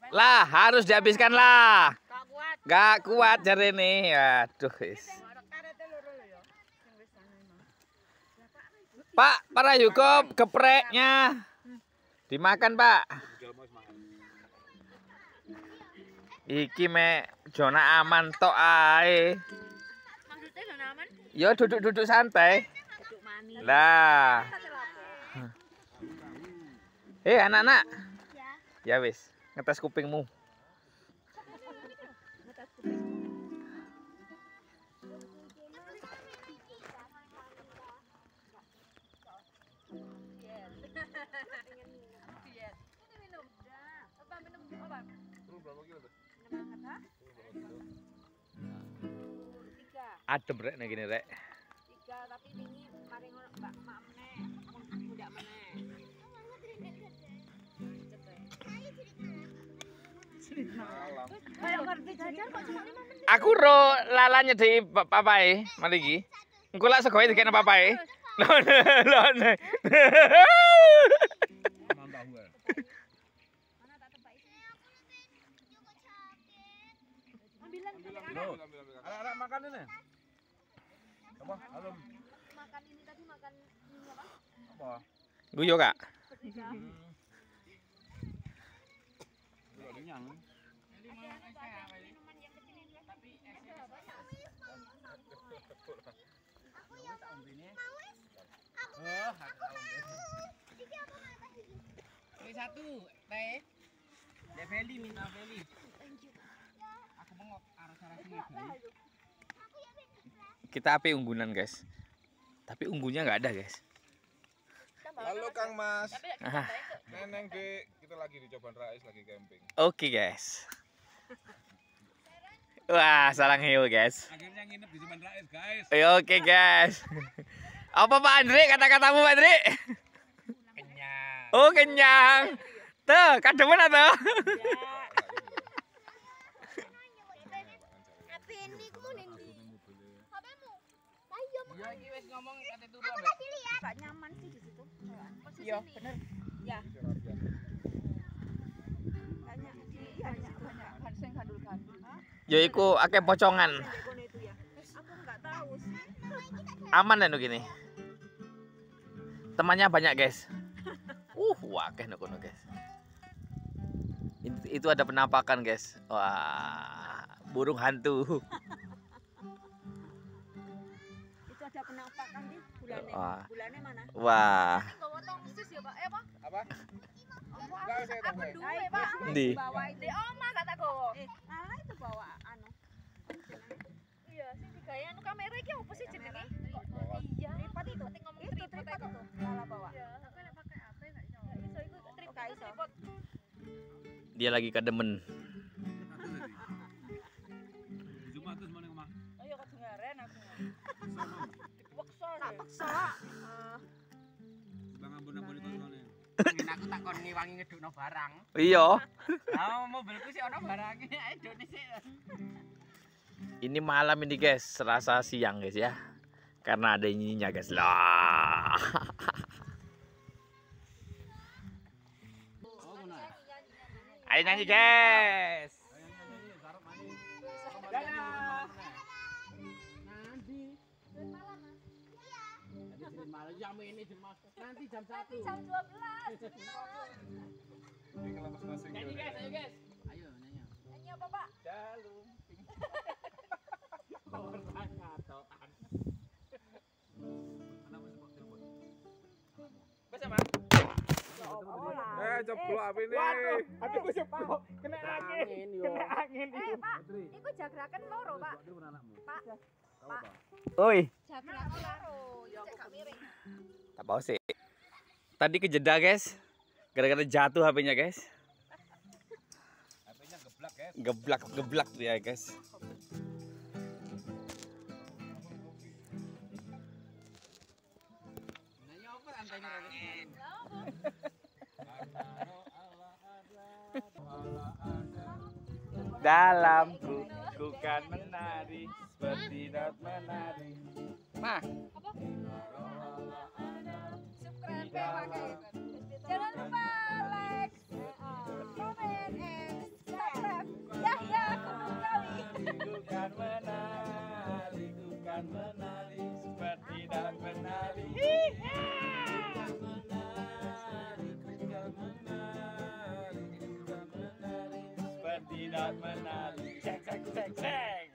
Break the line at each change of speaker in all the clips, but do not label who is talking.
Lah, harus dihabiskan lah. Gak kuat jari ini. Aduh, wis. Pak, para Yuko gepreknya. Dimakan, Pak. Iki me zona aman tok ae.
Maksudnya zona aman?
Yo duduk-duduk santai. Lah. Anak-anak. Ya wis, ngetes kupingmu. Adem rek nek gini rek.
3 tapi wingi mari ngono Mbak mak meneh, mudak meneh. Kayak ngerti jajar kok cuma 5 menit.
Aku ro lalanya di papai, mari iki. Engko lak segoe dikene papai. Lone.
Mana tak tebak isi. Ambilan.
Anak-anak makan ini. Apa? Halo.
Makan ini tadi makan ini apa?
Apa?
Guyo, Kak.
Udah kenyang.
Minuman yang kecil ini tapi ada banyak.
Ini satu teh. Develi minta Develi. Aku bengok arah-arah sini.
Kita api unggunan, guys. Tapi unggunya nggak ada, guys.
Halo Kang Mas.
Ah.
Neneng Dek, kita lagi di Coban Rais lagi camping.
Oke, guys. Wah, salang hiu, guys.
Akhirnya nginep di Coban Rais, guys.
Oke, guys. Apa Pak Andre? Kata-katamu, Pak Andre?
Kenyang.
Oh, kenyang. Tuh, kademen atau?
Apa ini kemudian di HPmu? Ayo
Ya iki wis ngomong kate turu
aku
ambek.
tadi lihat. Gak nyaman sih di situ. Iya, bener. Ya. Banyak harus yang kandulkan.
Ya iku akeh pocongan.
Aku nggak tahu sih.
Aman dan gini. Temannya banyak, guys. Wakeh nokono, guys. Itu ada penampakan, guys. Wah, burung hantu.
Itu ada penampakan di bulannya.
Wah.
Bulannya mana?
Wah,
Enggak potong sis ya, Pak. Apa?
Apa? Enggak saya tahu.
Aku duwe, Pak.
Ndi?
Bawa di oma kata gowo. Malah itu bawa anu. Iya, sing digawe anu kamera iki opo sih jenenge? Iya. Tripod itu. Ngomong tripod itu. Salah bawa. Iya, tapi lek pakai HP enggak iso. Iso iku tripod.
dia lagi kademen.
Cuma terus mana ngomong?
Ayo kedengaran aku. Dipaksa. Paksa.
Bang ampun-ampun kosone.
Aku tak kon ngiwangi ngedukno barang.
Iya.
Lah mobilku sih ana barange, ae done sik.
Ini malam ini, guys, Selasa siang, guys ya. Karena ada ininya, guys. Lah. Ayo nyanyi, guys.
Nanti jam 1.
Jam 12.
Ini lepas masing.
Nyanyi guys, ayo guys. Ayo nyanyi.
Nyanyi apa, Pak?
Jalum. Orang ngatokan.
Bisa, Mas?
Ceplok api nih.
Hatiku ceplok. Kena angin. Kena angin.
Pak, iku jagrakan loro, Pak. Pak. Pak.
Oi.
Jagrakan loro. Ya cek gak miring.
Tak mau sih. Tadi kejeda, guys. Gara-gara jatuh HP-nya, guys.
HP-nya geblak, guys.
Geblak dia, guys.
Nyanyi apa antainya angin.
Dalamku ku kan menari seperti not menari. Mah.
Apa?
dan menari seperti dan menari. Seperti dan menari. Ceng ceng ceng ceng.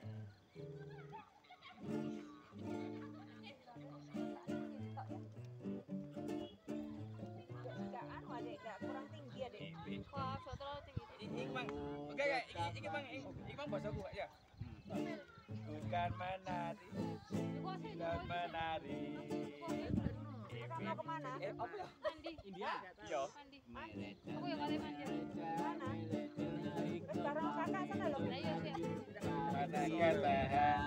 Kurang tinggi ya, Dek.
Wah, sudah terlalu tinggi.
Bang. Oke, iki Bang bahasa aku ya.
Bukan menari dan menari.
Mau kemana?
Apa ya?
Mandi.
India.
Yo.
Mandi. Aku yang kali mandi.
Mana? Terus bareng kakak sana loh.
Nah, iya sih.
Mana katahan.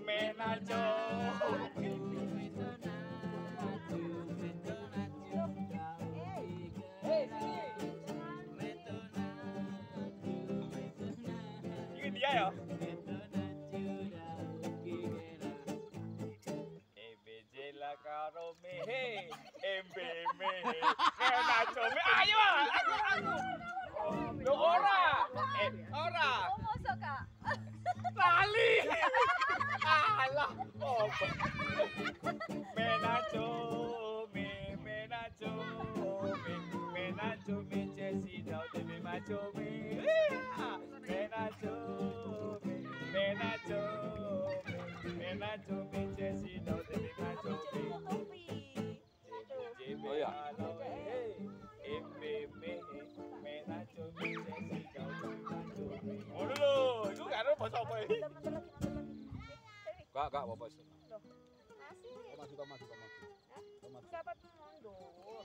Menajo. Ini dia ya. EBJ la karome he, MBM he, menajo me ayo aku. Lo ora. Ora.
Oh, mosok, Kak.
Lali. Alah, apa? Menajo me Jesse dau te me macho me. Menajo me Jesse dau te me macho me. Oh ya. Menajo me Jesse dau te me macho me. Oh lho, itu gak ada bahasa apa ini? Kak, apa sih?
Masih.
Maju.
Dapat mundur.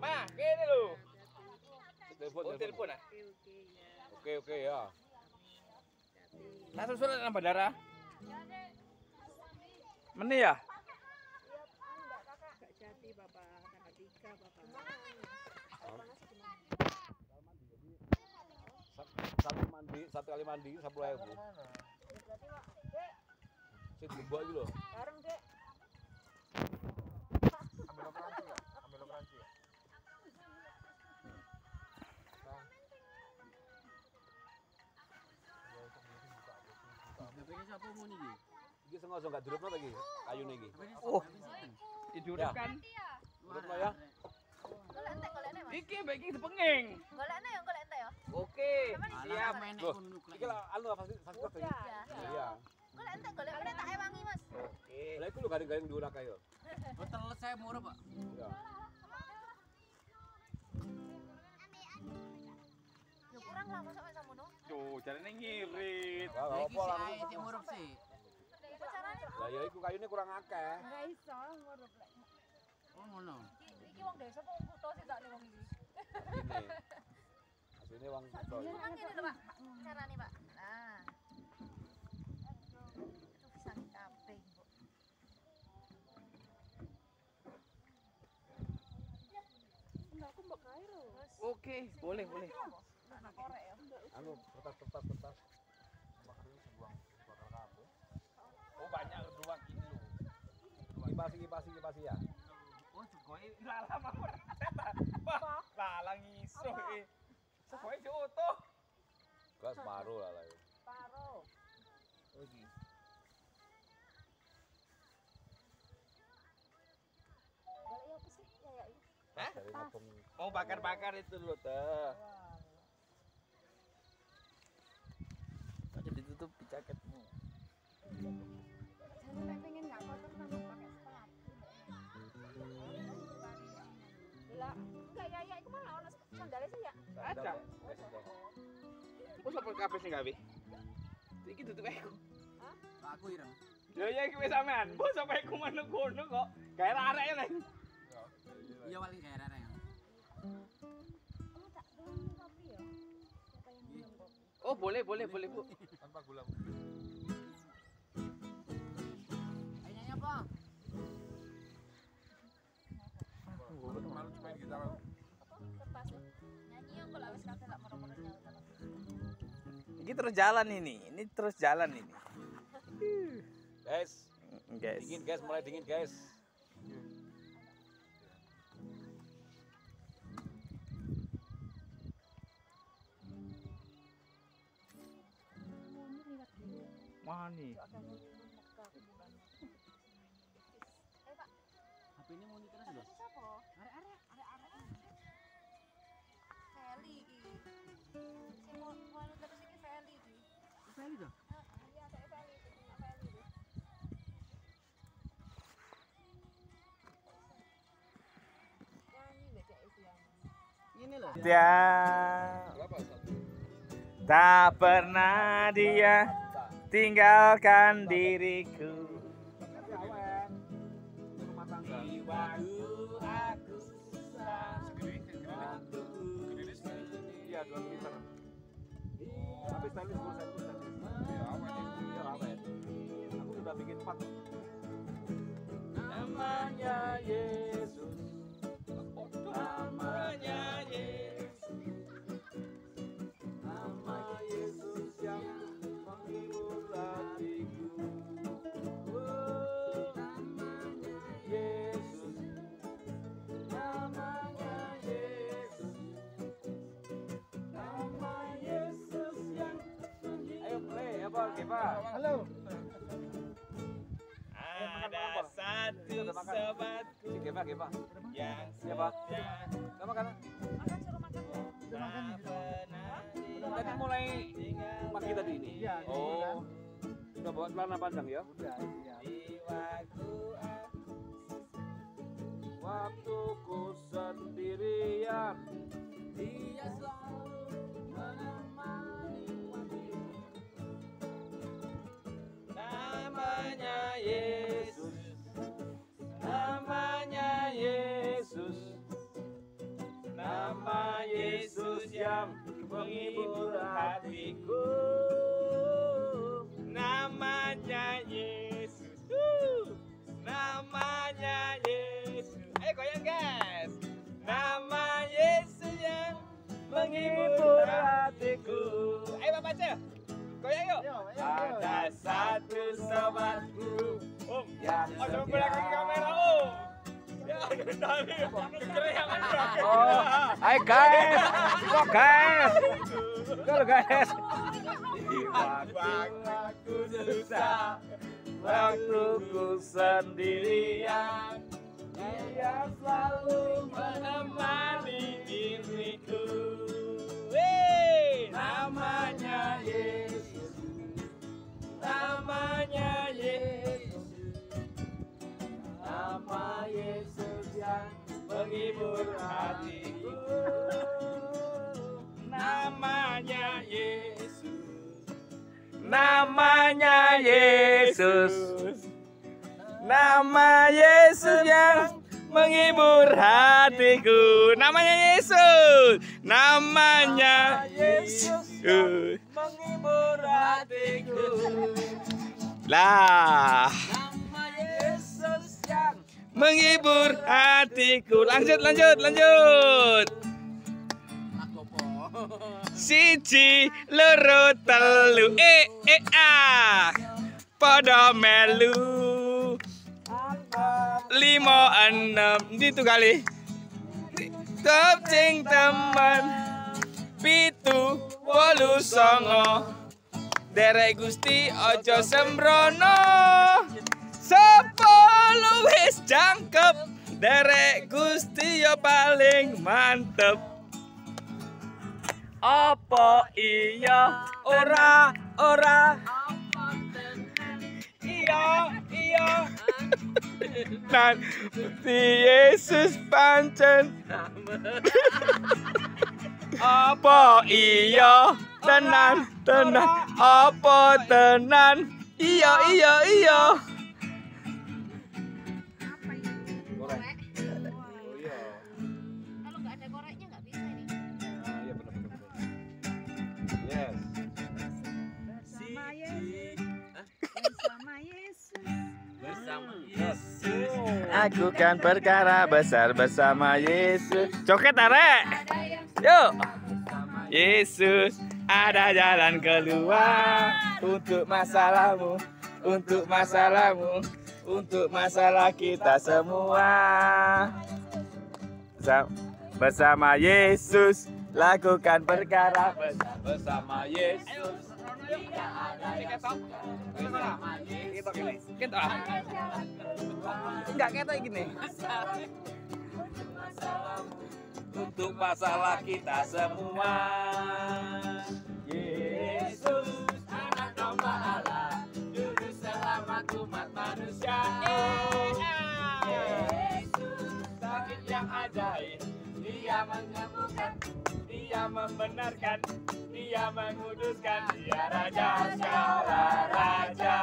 Ma, gini lho.
Telepon.
Ah.
Oke ya.
Langsung surat nang bandara. Meni ya?
Gak jadi, Bapak. Tanggal 3, Bapak.
Satu kali mandi 10.000.
Berarti, Pak, Dek,
Sing gembok iki lho.
bareng, Dek.
Ambil operasi ya. Iki sengaja enggak dirupno ta iki kayune iki.
Oh. Tidur kan.
Dirupno ya.
Golek entek, Mas.
Iki mbek iki dipenging.
Golekne ya, golek entek ya.
Oke, siap.
Loh, iki lah anu fasilitas iki. Iya.
Golek entek, golek meneh tak ewangi, Mas.
Oke.
Lah iku lho garing-garing dhuwur akeh yo.
Teles saya murah, Pak.
Iya.
Ya kurang lah masuk sama mono.
Tuh, jarane ngirit.
Wah, gak apa lah.
Sing murah sih.
Apa carane?
Lah ya iku kayune kurang akeh.
Enggak iso ngurup lek.
Oh, ngono.
Iki wong desa apa wong kutho sih sakne wong iki.
Ini. Asline wong kutho.
Kurang ngene lho, Pak. Carane, Pak. Nah. Itu bisa kabeh, Bu. Enggak, aku mbok gawe lho.
Oke, boleh.
Anak korek ya.
Anu kertas. Makarnya sebuang bakal kabeh.
Oh, banyak ruang ini loh.
Kipasi ya.
Oh, sugoe ilalah mawar. Wah, lalang iso e. Sugoe diutuh.
Gak separuh lah ya.
Paro.
Oh, iki.
Golek ya apa sih? Ya ini.
Hah?
Dari ngobong
Mau bakar-bakar itu loh, teh. Aja ditutup di jaketmu.
Jangan pengen enggak kotor nambah pakai sepatu. Lah, enggak ya iku malah ono sandale sih ya.
Ada. Wes apa kabeh sing gawe? Iki tutup aku.
Aku ireng.
Ya iki wis sampean. Mbok sampe aku kono kok. Gawe arek lek.
Iya paling gak ada yang.
Kamu tak minum kopi ya? Siapa yang minum kopi?
Oh, boleh, Bu.
tanpa gula.
Kayaknya apa?
Malu main gitar.
Apa? Kertas ya? Nyanyi yang kalau wis kabeh lak moro-moro nyaut.
Ini terus jalan ini. Ini terus jalan ini.
Guys,
Guys.
Dingin guys, mulai dingin guys.
Mani.
HP ini mau dikeras loh.
Feli iki. Sing mau terus iki Feli iki.
Feli toh?
Iya, kayak Feli iki, Feli iki. Nyanyi becek Islam.
Ini loh.
Tak pernah dia tinggalkan diriku.
Rumah tangga. Iya, 2 liter. Tapi stylish full stylish. Iya, apa ya? Aku sudah bikin 4. Namanya Yesus. Namanya Yesus. Nama Yesus yang menghibur hatiku. Oh, namanya Yesus. Namanya Yesus. Nama Yesus yang menghibur. Ayo play, apa Geva? Halo.
Ada satu sobatku
Si Geva.
yang
Siapa? Kamu kan?
Makan suruh makan.
tak pernah
Tadi mulai pagi tadi ini.
Iya,
Oh. Sudah bawa celana panjang ya?
Udah, iya.
Waktuku sendirian, Dia selalu menemani hatiku. Namanya Yesus, namanya Yesus, nama Yesus yang menghibur hatiku.
namanya Yesus. Namanya Yesus. Ayo goyang guys. Nama Yesus yang menghibur hatiku. Ayo Bapak baca. Goyang yuk. Ada satu sobatku.
Yang
Coba belakang kamera Om. Ya, kira yang mana?
Oh, hai guys, kok guys, kalau guys,
Waktu susah, waktuku sendirian, Dia selalu menemani diriku. Namanya Yesus, namanya Yesus, nama Yesus yang menghibur hatiku. Namanya Yesus, namanya Yesus, nama Yesus yang menghibur hatiku. Namanya Yesus, namanya Yesus menghibur hatiku. Lah, nama Yesus yang menghibur hatiku. Lanjut. Siji loro telu a pada melu 5 6 itu kali top cing teman 7 8 9 derek Gusti ojo sembrono 10 wis jangkep derek Gusti yo paling mantep. Apa iya ora iya nanti Yesus pancen apa iya tenan apa tenan iya
Korek.
Oh iya,
Kalau nggak ada koreknya nggak bisa ini.
iya benar. Yes.
Bersama Yesus.
Aku kan perkara besar bersama Yesus. Coket arek. Yuk. Yesus ada jalan keluar untuk masalahmu. untuk masalah kita semua. Bersama Yesus lakukan perkara bersama Yesus. Enggak ketok gini. Untuk masalah kita semua. Yesus anak domba Allah, juru selamat umat manusia. Yesus sakit yang ajaib, Dia menyembuhkan, Dia membenarkan, Dia menguduskan, Dia Raja segala raja.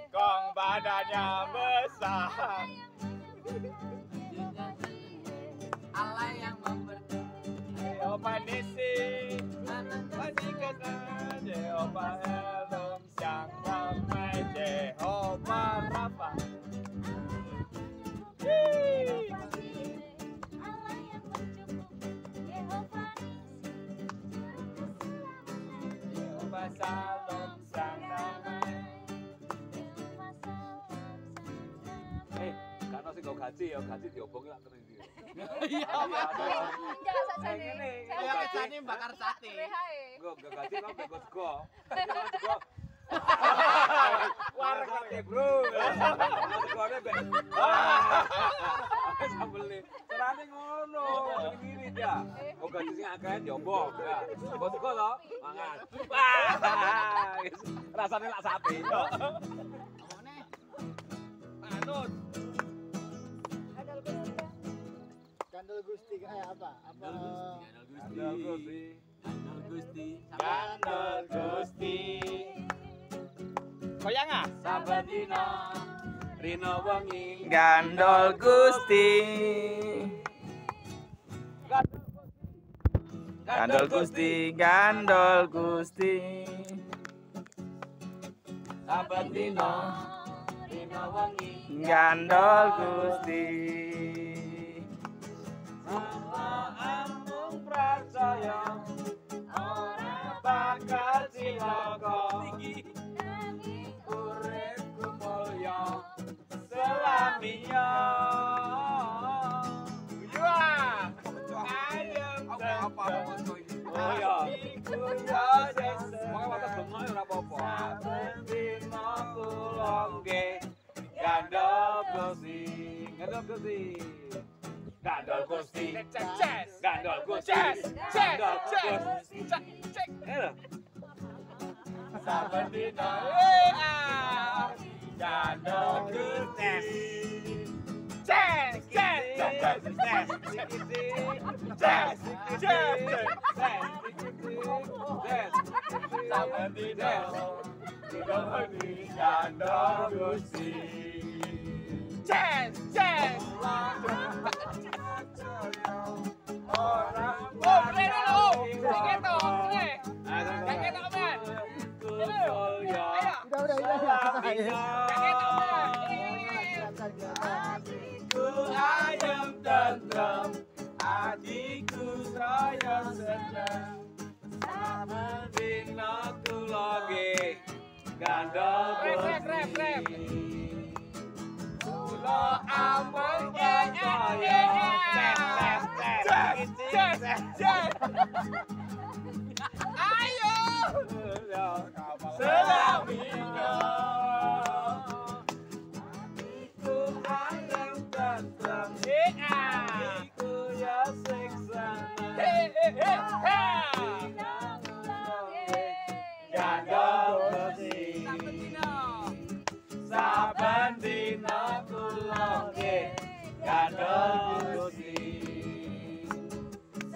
Kong badannya besar,
Allah yang memberkati.
Jehovah Nisi, Majikan Jehovah Elom, Sang Damai, Jehovah Rafa. Jehovah Salom, Sang Damai.
Karena sih kau gaji ya, gaji diobongi lah terus dia.
Iya,
Jangan saja nih.
Kayak kecane bakar sate.
Enggak gaji kau bego sego. Warung sate, Bro. Segone be. Sambele. Carane ngono, ngirit ya. Kau gaji sing akeh diobong ya. Bego sego to, mangan. Rasane lak sate. Manut.
Gandol Gusti kayak apa?
Gandol Gusti.
Gandol Gusti. Koyang ah?
Saben dina rino wengi
Gandol Gusti. Gandol Gusti, Gandol Gusti.
saben dina rino wengi
Gandol Gusti.
Allah amung percaya ora bakal cilaka uripku mulya selaminya. Wah, ayam apa oh ya iku ya Yesus mau wates bengok ora apa-apa bendina kula nggih gandol Gusti gandol Gusti gandol Gusti gandol Gusti gandol Gusti saben dina gandol Gusti ayam tentrem, adikku saya senang. Saben dina kula nggih gandol Gusti. Kula ampun percaya. Ayo. Selaminya. Adikku ayam tentrem, adikku ya siksa. Gandol Gusti saben dina kula nggih gandol Gusti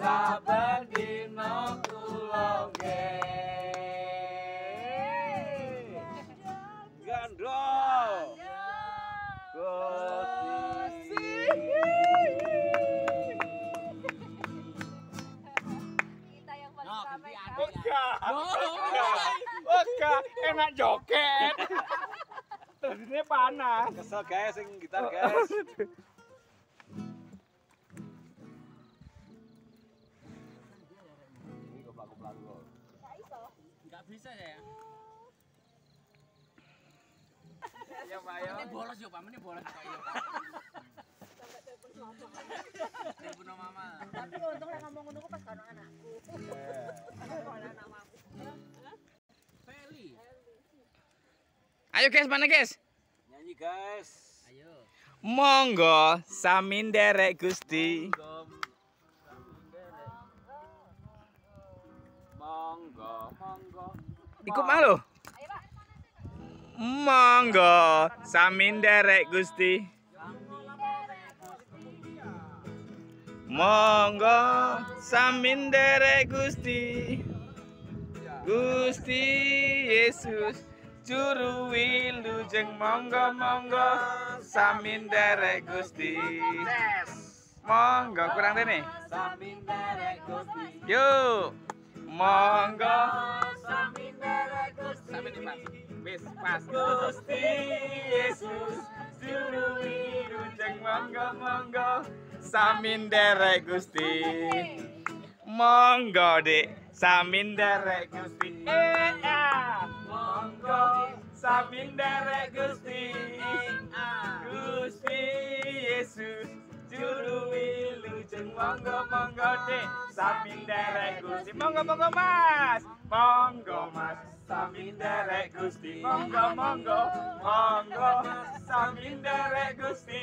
saben dina kula nggih gandol Gusti.
Kita yang paling ramai
Oke, enak joget. Terus ini panas.
Kesel guys sing gitar guys. Ini goblok-goblok kok.
Enggak bisa ya.
ya Pak ya.
Ini bolos yo Pak, ini bolos Pak yo. Telepon mama.
Tapi untung lah ngomong ngono pas karo anakku. Karo anak mamaku.
Feli.
Ayo guys, mana guys?
Nyanyi guys.
Ayo.
Monggo samin derek Gusti.
Monggo, monggo.
Ikut malu. Monggo samin derek Gusti. Monggo samin derek Gusti. Gusti Yesus juru wilujeng monggo monggo samin derek Gusti. Monggo kurang dene.
Samin derek Gusti.
Yuk. Monggo
Samin derek Gusti.
samin di pas. Wis pas.
Gusti Yesus juru wilujeng
Monggo monggo samin derek Gusti. Monggo Dek samin derek Gusti. Monggo samin derek Gusti. Gusti Yesus juru wilujeng monggo monggo Dek samin derek Gusti. Monggo monggo Mas. Monggo Mas samin derek Gusti. Monggo monggo monggo samin derek Gusti.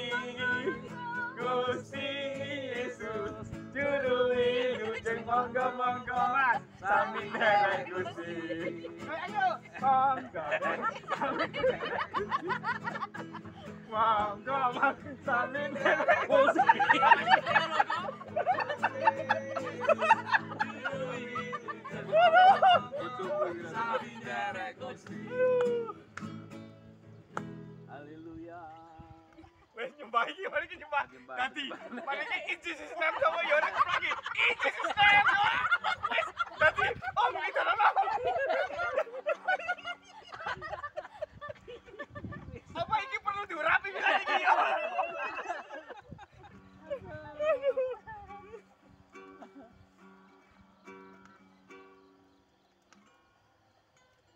Gusti Yesus juru wilujeng monggo monggo Mas samin derek Gusti. Ayo monggo monggo Mas samin derek Gusti.
Samin derek Gusti. Haleluya.
Wes nyembah iki, mari ki nyembah. Ganti. Mari ki in Jesus name sama ya ora lagi. In Jesus name. Wes ganti. Oh, itu lho. Apa iki perlu diurapi bisa iki ya?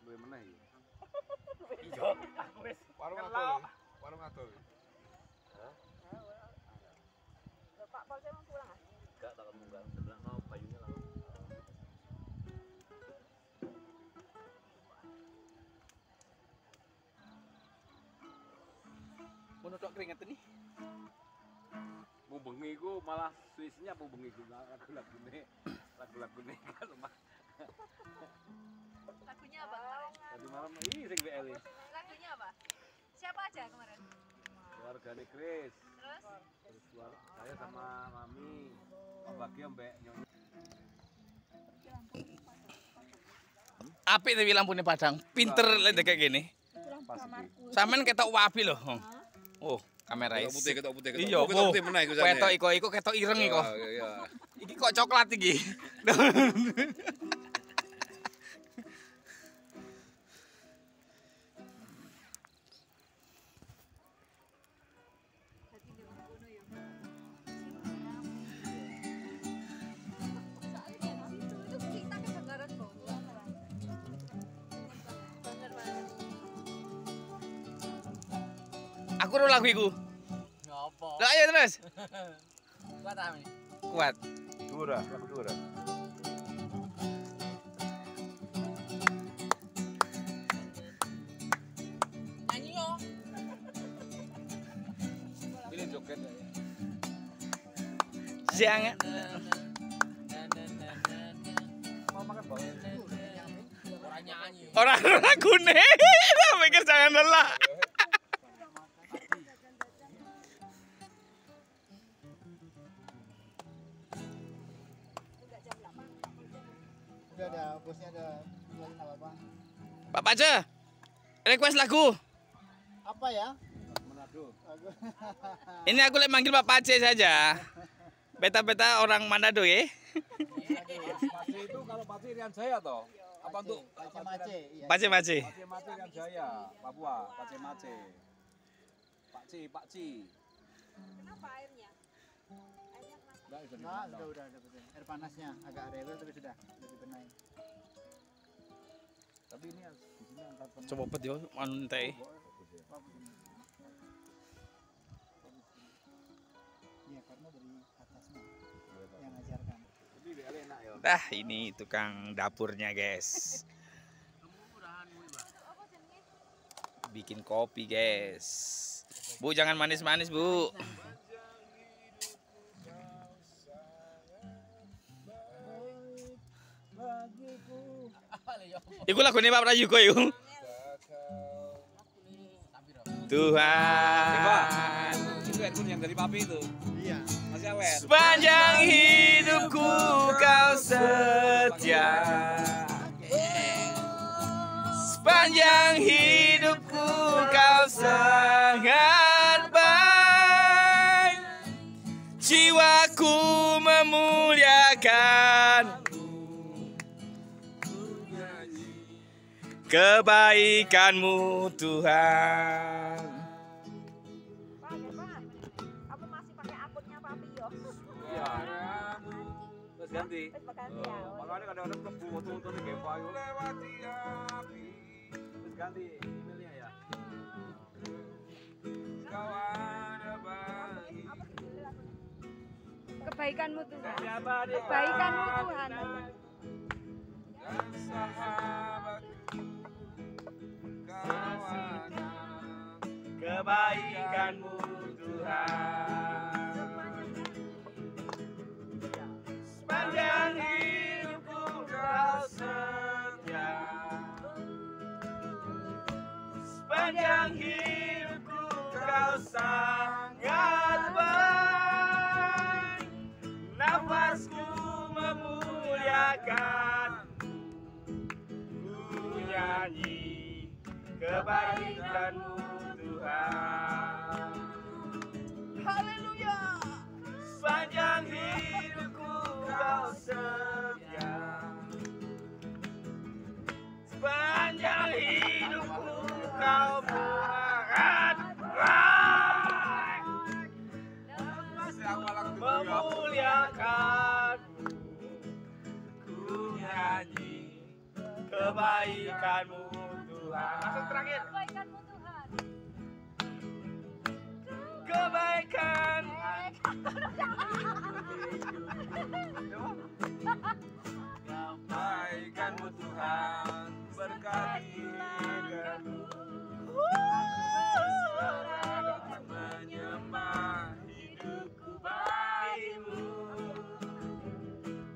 Luwih meneh iki.
Iya, aku wis
Warung
Kenal.
atul. Warung atul.
Pak Pol saya mau pulang ah.
Enggak tak munggah sebelah no bayunya lah.
Mau tok keringet nih.
Mau bengi ku malah Swissnya mau bengi ku lagu-lagune. Lagu-lagune kan mah.
Lagunya apa kemarin?
Tadi malam ih sing WL.
Lagunya apa? Siapa aja kemarin?
Keluargane Chris.
Terus?
Terus saya sama Mami. Pak Bagio mbek nyonya.
Apik tapi lampune padang. Pinter lek kayak gini.
Pas iki.
Sampean ketok wapi lho. Oh, kamera
Ketok putih, ketok putih, ketok
Iya,
putih, ketok putih meneh iku jane.
Ketok iko ketok ireng iko.
Iya.
Iki kok coklat iki. Aku ro lagu iku.
Ngopo?
Lah ayo terus.
Kuat ah ini.
Kuat.
Dura, lagu Dura.
Nyanyi yo.
Pilih joget.
Jangan.
Mau makan bawang.
Orang nyanyi.
Orang lagune. Mikir jangan lelah.
Udah ada bosnya ada bilang apa?
Pak Pace. Request lagu.
Apa ya?
Manado.
Aku
Ini aku lek manggil Pak Pace saja. Beta-beta orang Manado ya.
Pace itu kalau Pace Rian Jaya toh? Apa untuk
Pace Mace. Iya.
Pace.
Pace Rian Jaya, Papua, Pace Mace. Pakci.
Kenapa airnya? Airnya kenapa?
Enggak bisa
Nah,
dibilang.
udah betul. Air panasnya agak rewel tapi sudah dibenahi.
Tapi ini di sini angkat
Coba pet yo anu teh.
Iya, karena dari atasnya yang ngajarkan.
Tapi biar enak ya.
Nah, ini tukang dapurnya, guys. Bikin kopi, guys. Bu, jangan manis-manis, Bu. Iku lagune Pak Prayu kok yuk. Tuhan.
Itu headphone yang dari papi itu.
Iya.
Masih awet.
Sepanjang hidupku kau setia. Sepanjang hidupku kau sangat baik. Jiwaku memuliakan kebaikanmu Tuhan.
Pak, apa masih pakai akunnya Papi yo?
Iya. Terus ganti.
Terus ganti ya.
Makanya kadang-kadang kebu foto-foto di Gempa itu lewati api. Terus ganti emailnya ya. Kawan baik.
Kebaikanmu Tuhan.
Siapa di
Kebaikanmu Tuhan.
dan sahabat kawan.
Kebaikanmu Tuhan. Sepanjang hidupku kau setia. Sepanjang hidupku kau sangat baik. Nafasku memuliakan. Ku nyanyi kebaikanmu Tuhan.
Haleluya.
Sepanjang hidupku kau setia. Sepanjang hidupku kau sangat baik. Memuliakan. Ku nyanyi kebaikanmu Tuhan. Masuk terakhir.
Kebaikanmu Tuhan.
Kebaikan. Kebaikanmu Tuhan berkati kami. Dapat menyembah hidupku bagimu.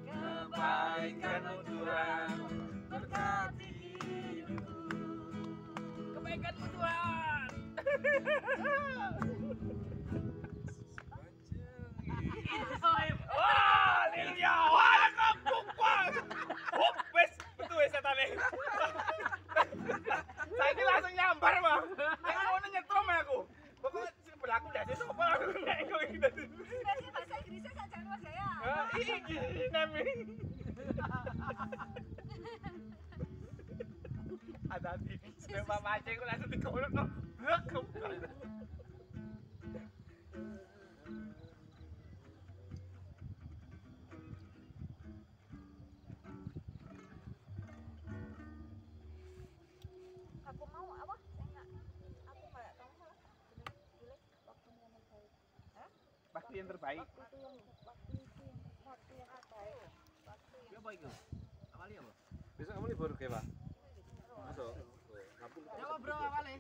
Kebaikanmu Tuhan berkati hidupku. Kebaikanmu Tuhan. Wah, Lilia, wah, kampung bang. Wes, betul wes tadi. Saya ini langsung nyambar bang. Yang mau nyetrum aku. Pokoknya si berlaku dari sopo aku nek kok gitu.
Versi bahasa Inggrisnya saja Mas ya.
Iki nami. Ada di Bapak Maceng aku langsung dikolok.
Aku mau apa? Saya enggak. Aku enggak tahu salah. Pilih waktu yang terbaik.
Pasti yang terbaik.
Waktu yang terbaik.
Ya baik loh. Awalnya apa? Besok kamu libur ke Pak? Masuk.
Coba bro awalnya.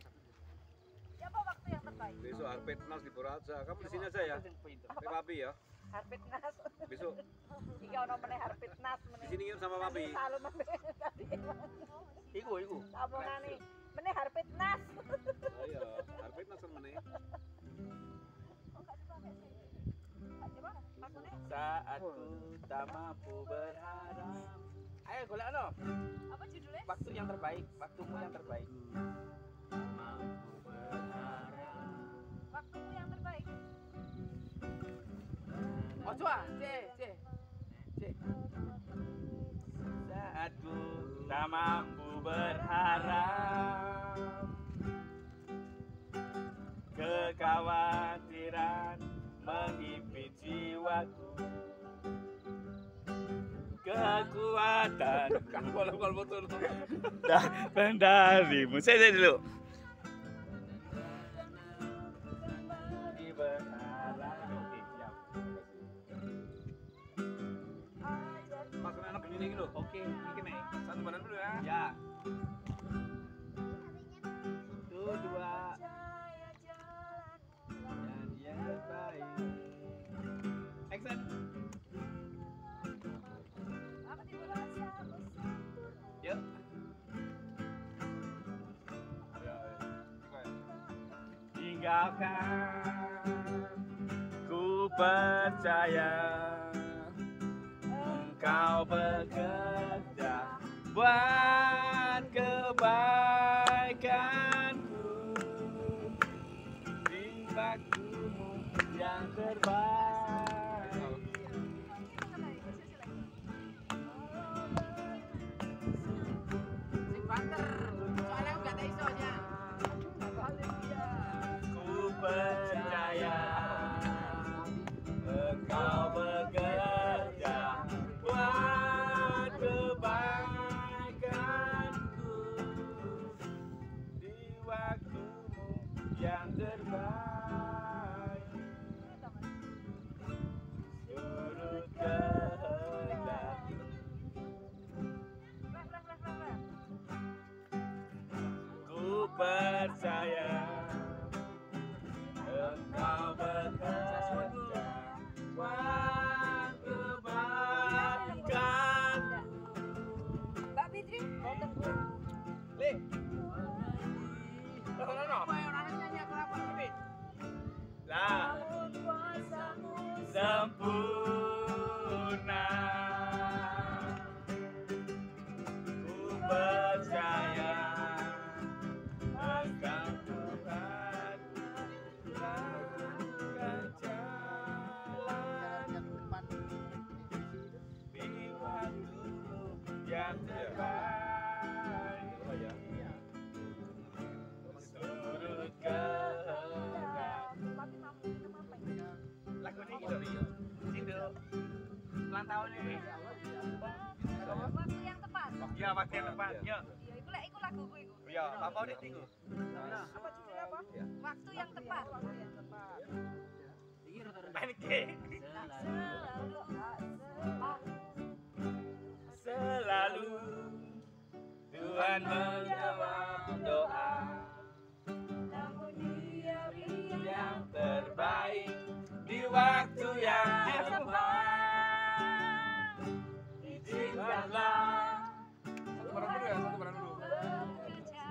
Ya apa waktu yang terbaik?
Besok Harpetnas libur aja. Kamu di sini aja ya. Ke Papi ya.
Harpetnas.
Besok
Iki ono meneh Harpetnas meneh.
di sini nginep sama Papi.
Salon meneh tadi.
Iku.
Omongane meneh Harpetnas.
Oh iya, Harpetnas kan meneh.
Oh gak dipakai sih. Coba maksudnya
Saatku tak mampu berharap.
Ayo golek no.
apa judulnya?
Waktu yang terbaik, waktumu yang terbaik.
Mampu berharap.
Waktumu yang terbaik.
Oh coba, C.
Saatku tak mampu berharap. Kekhawatiran menghimpit jiwaku. Kekuatan
Kalau betul.
dan darimu. Saya dulu.
Oke, ini Mei.
Satu badan dulu ya.
Ya. Tuh, dua. Dan dia baik. Action. Yuk.
Tinggalkan, ku percaya engkau bekerja buat kebaikanku di waktumu yang terbaik.
Sing banter. Soalnya aku gak ada isonya.
Ku percaya engkau bekerja buat kebaikanku di waktumu yang terbaik. Turut kehendak ku percaya engkau bekerja buat kebaikan.
Mbak Fitri,
Le.
No.
Orang nyanyi aku apa sih?
Lah sempurna, ku percaya engkau Tuhan lakukan jalan di waktumu yang terbaik. Turut kehendak.
Lagu ini gitu. Itu. Ulang tahun ini.
waktu yang tepat.
Ya, waktu yang tepat. Ya.
Iya, iku laguku iku.
Ya, apa udah tinggal?
Apa judulnya apa? Waktu yang tepat.
Main game. Selalu Tuhan menjawab doa, namun Dia beri yang terbaik di waktu yang tepat. Izinkanlah
Satu badan dulu.
bekerja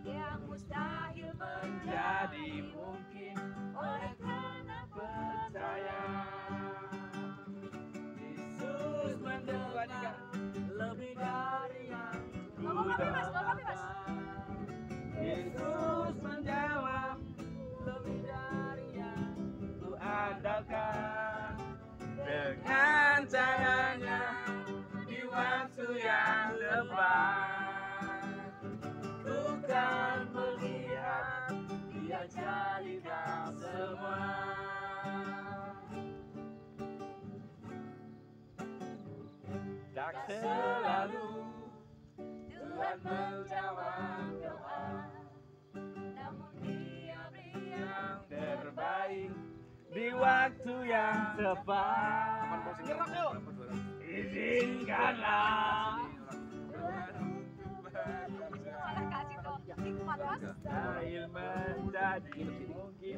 yang mustahil
menjadi mungkin oleh karena percaya. Yesus mendengar lebih dari yang ku doakan. Yesus menjawab lebih dari yang ku andalkan. Dengan caranya di waktu yang tepat, ku kan melihat Dia jadikan semua. Tak selalu Tuhan menjawab doa, namun Dia beri yang terbaik di waktu yang tepat. Izinkanlah
Malah kasih dong. Iku mas.
mustahil menjadi mungkin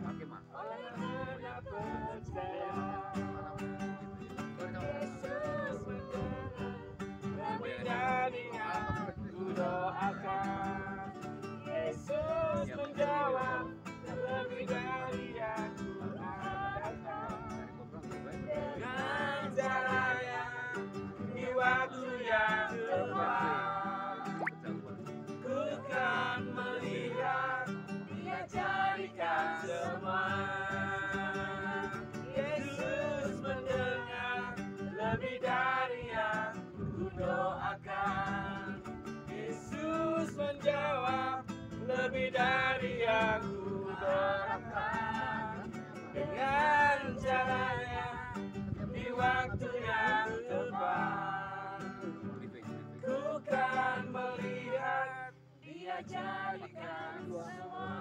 oleh karena percaya. Yesus mendengar lebih dari yang ku doakan. Yesus menjawab lebih dari yang ku andalkan. Dengan caranya di waktu yang tepat, ku kan melihat Dia jadikan semua. Yesus mendengar lebih dari yang ku doakan. Yesus menjawab lebih dari yang ku doakan. Dengan caranya di waktu yang tepat, ku kan melihat Dia jadikan semua.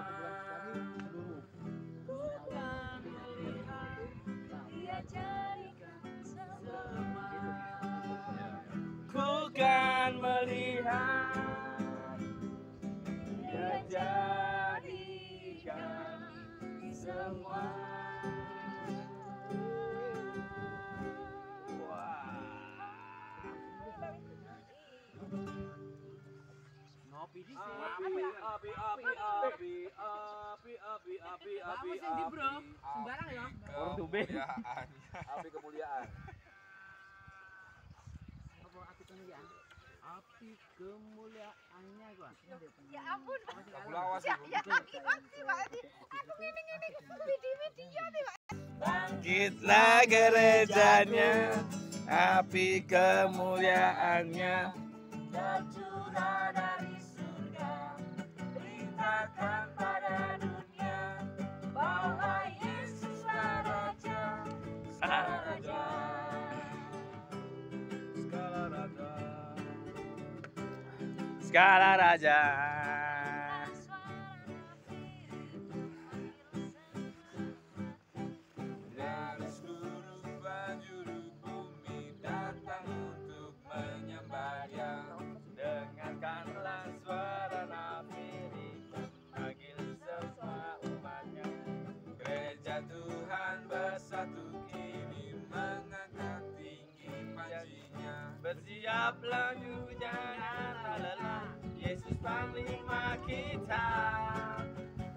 Ku kan melihat Dia jadikan semua. Ku bukan melihat, Dia jadikan semua.
Ngopi di sini.
Api.
Kamu sendiri bro, sembarang ya.
Orang tube.
Api kemuliaan.
Apa api kemuliaan? Api kemuliaannya gua.
Ya ampun.
Lawas
Ya kaki Pak. Aku ngene video nih Pak.
Bangkitlah gerejanya, api kemuliaannya tercurah dari surga, beritakan pada dunia bahwa Yesuslah Raja, Raja, segala raja. Dari seluruh penjuru bumi datang untuk menyembah Dia. Dengarkanlah suara nafiri, panggil semua umatnya. Gereja Tuhan bersatu kini mengangkat tinggi pancinya. Bersiaplah jangan lelah, Yesus panglima kita.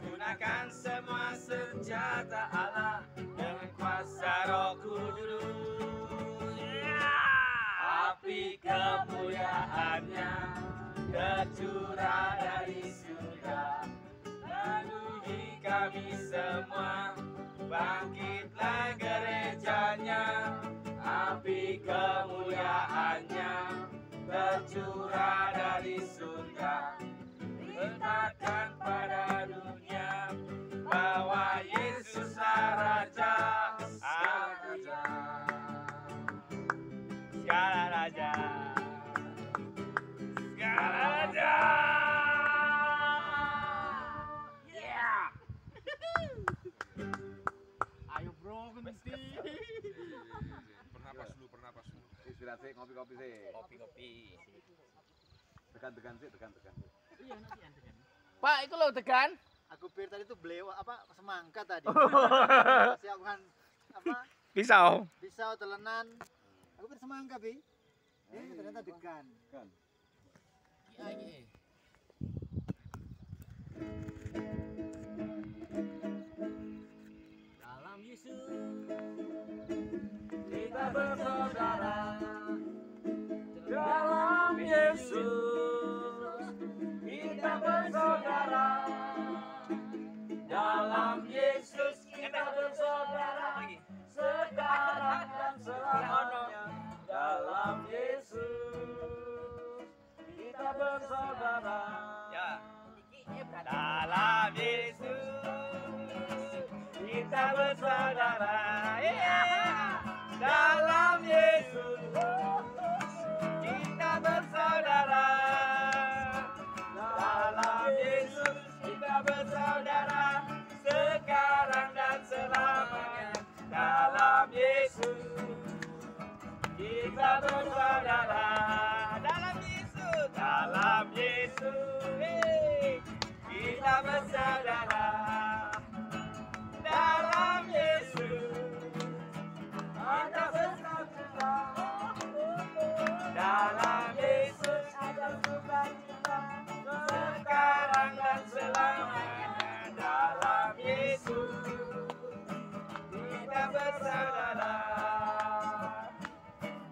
Gunakan semua senjata Allah dengan kuasa Roh Kudus. Api kemuliaannya tercurah dari surga, memenuhi kami semua. Bangkitlah gerejanya, api kemuliaannya tercurah dari surga, beritakan pada dunia bahwa Yesuslah Raja, segala raja, segala raja. Yeah.
Ayo bro, berhenti.
Bernapas dulu. Istirahat sih, ngopi-ngopi sih.
Kopi-kopi.
Tekan sih.
Iya nanti antekan.
Pak, itu lo tekan?
Aku pikir tadi tuh beliau apa semangka tadi. Siapkan apa?
Pisau.
Pisau telenan. Aku pikir semangka, Bi. Ternyata degan.
Kan.
Iya. Dalam Yesus
Kita bersaudara, dalam Yesus kita bersaudara, dalam Yesus kita bersaudara, sekarang dan selamanya. Dalam Yesus kita bersaudara, dalam Yesus kita bersaudara, dalam Yesus kita bersaudara, dalam Yesus kita bersaudara, sekarang dan selamanya. Dalam Yesus kita bersaudara, dalam Yesus kita bersaudara, dalam Yesus ada bersama, dalam Yesus ada sukacita, sekarang dan selamanya. Dalam Yesus kita bersaudara.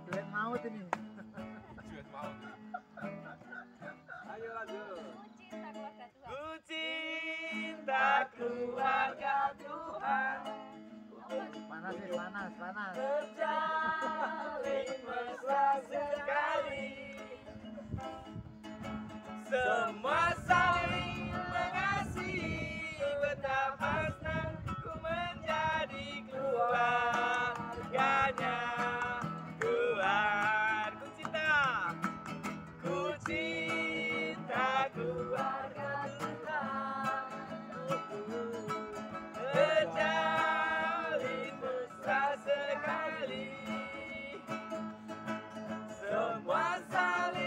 Duet maut ini.
Ayo lanjut.
Ku cinta keluarga Tuhan,
Panas nih, panas.
terjalin mesra sekali, semua saling mengasihi, betapa senang ku menjadi keluarganya. Tuhan, ku cinta keluarga Tuhan, terjalin mesra sekali, semua saling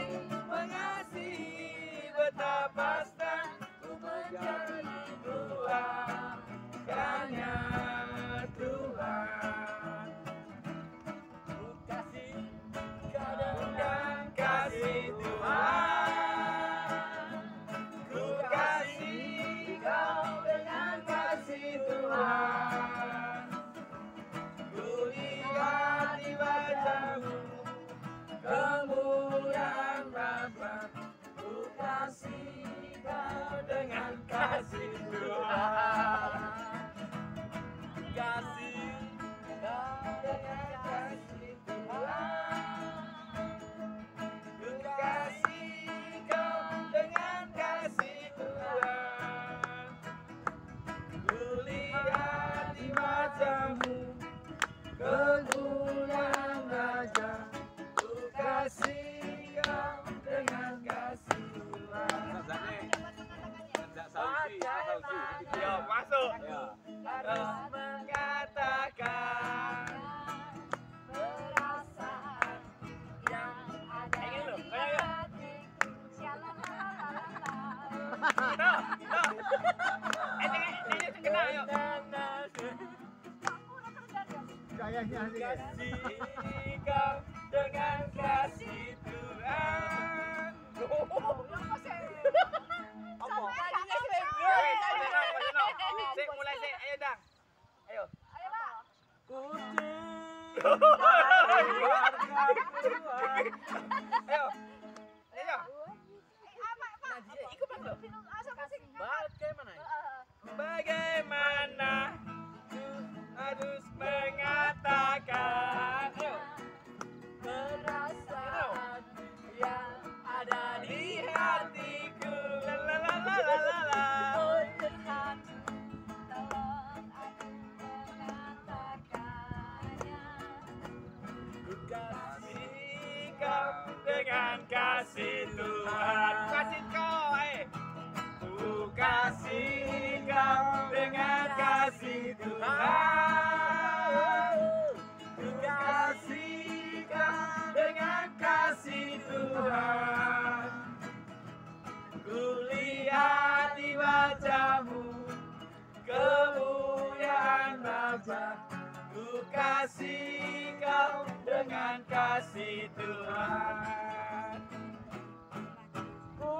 Kayaknya sih.
Kasih kau dengan kasih Tuhan. Sik, mulai sik, ayo Dang. Ayo. Ayo. Ayo. Bagaimana harus mengatakan perasaan yang ada di hatiku. La la la la la la la.
Oh Tuhan, tolong aku mengatakannya.
Ku kasih kau dengan kasih Tuhan. Kasih kau, ku kasih kau dengan kasih Tuhan. Ku kasih kau dengan kasih Tuhan. Ku lihat di wajahmu kemuliaan Bapa. Ku kasih kau dengan kasih Tuhan. Ku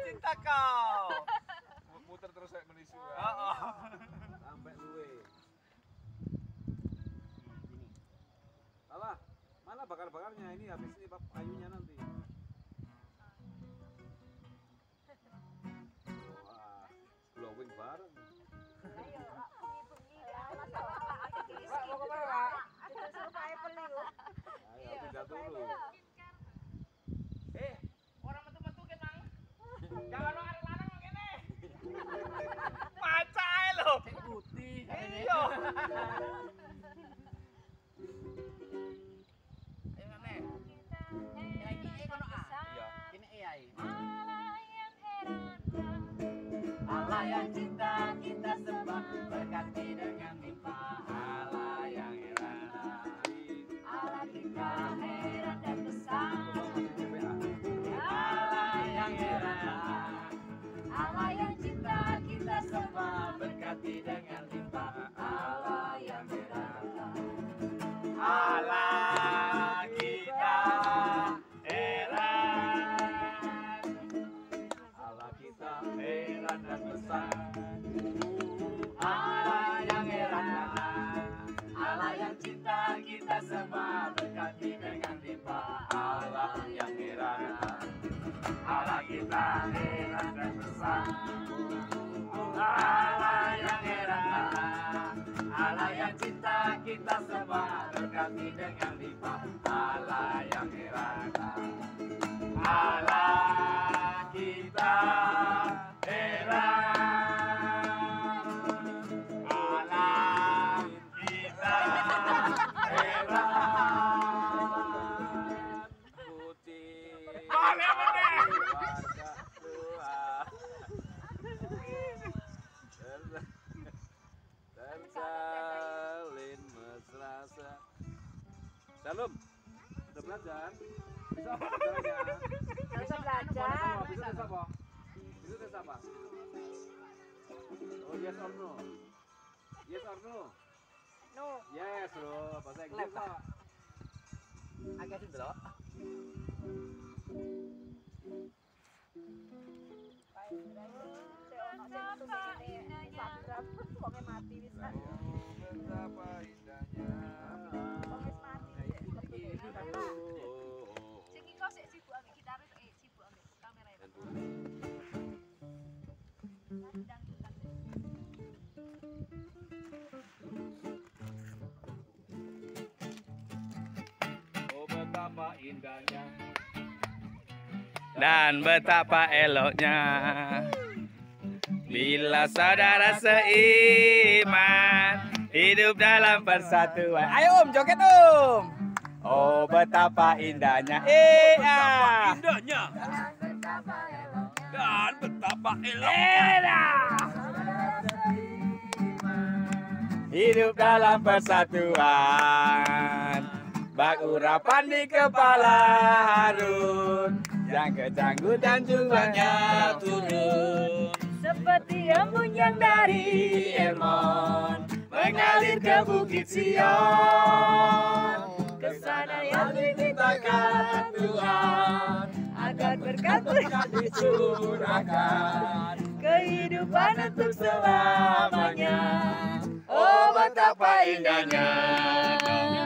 cinta kau.
Muter terus kayak menisu.
Sampai luwe.
Salah. Mana bakar-bakarnya ini habis ini kayunya nanti. Wah, glowing bareng. Ayo tinggal dulu.
Orang metu-metu ke Mang. Jangan lo arek lanang ngene.
Maca ae lho.
Putih.
Iya.
Ayo ngene. Lagi kono A.
Iya.
Ini E ae.
Allah yang cinta kita sembah, berkati dengan limpah. Allah yang heran,
Allah kita heran dan besar.
Allah yang heran,
Allah yang cinta kita
sembah,
sembah.
berkati dengan limpah.
Allah yang heran.
Allah kita heran, Allah kita heran dan besar. Allah yang heran, Allah yang cinta kita sembah, berkati dengan limpah. Allah yang heran, Allah kita heran dan besar. Allah yang heran, Allah yang cinta kita sembah, berkati dengan limpah. Allah yang heran, Allah kita heran, Allah kita heran.
Putih.
Mana bener?
Keluarga Tuhan. Tersalin mesra. Salam. Udah belajar? Bisa apa belajarnya?
Bisa belajar.
Bisa tes apa? Bisa tes apa? Oh, yes or no? Yes or no?
No.
Yes, bro. Bahasa Inggris, Pak.
Agak sih delok.
Mati bisa.
Betapa indahnya.
Sing iki kok sik sibuk ambek gitaris, sibuk ambek kamera.
Oh, betapa indahnya.
Dan betapa eloknya bila saudara seiman hidup dalam persatuan. Ayo Om, joget Om. Oh betapa indahnya.
Betapa indahnya. Dan betapa eloknya.
Hidup dalam persatuan. Bak urapan di kepala Harun, yang kecanggu dan jubahnya turun.
Seperti embun yang dari
Hermon ke Bukit Sion, ke sana yang dimintakan Tuhan, agar berkat-berkat dicurahkan, kehidupan untuk selamanya. Oh betapa indahnya,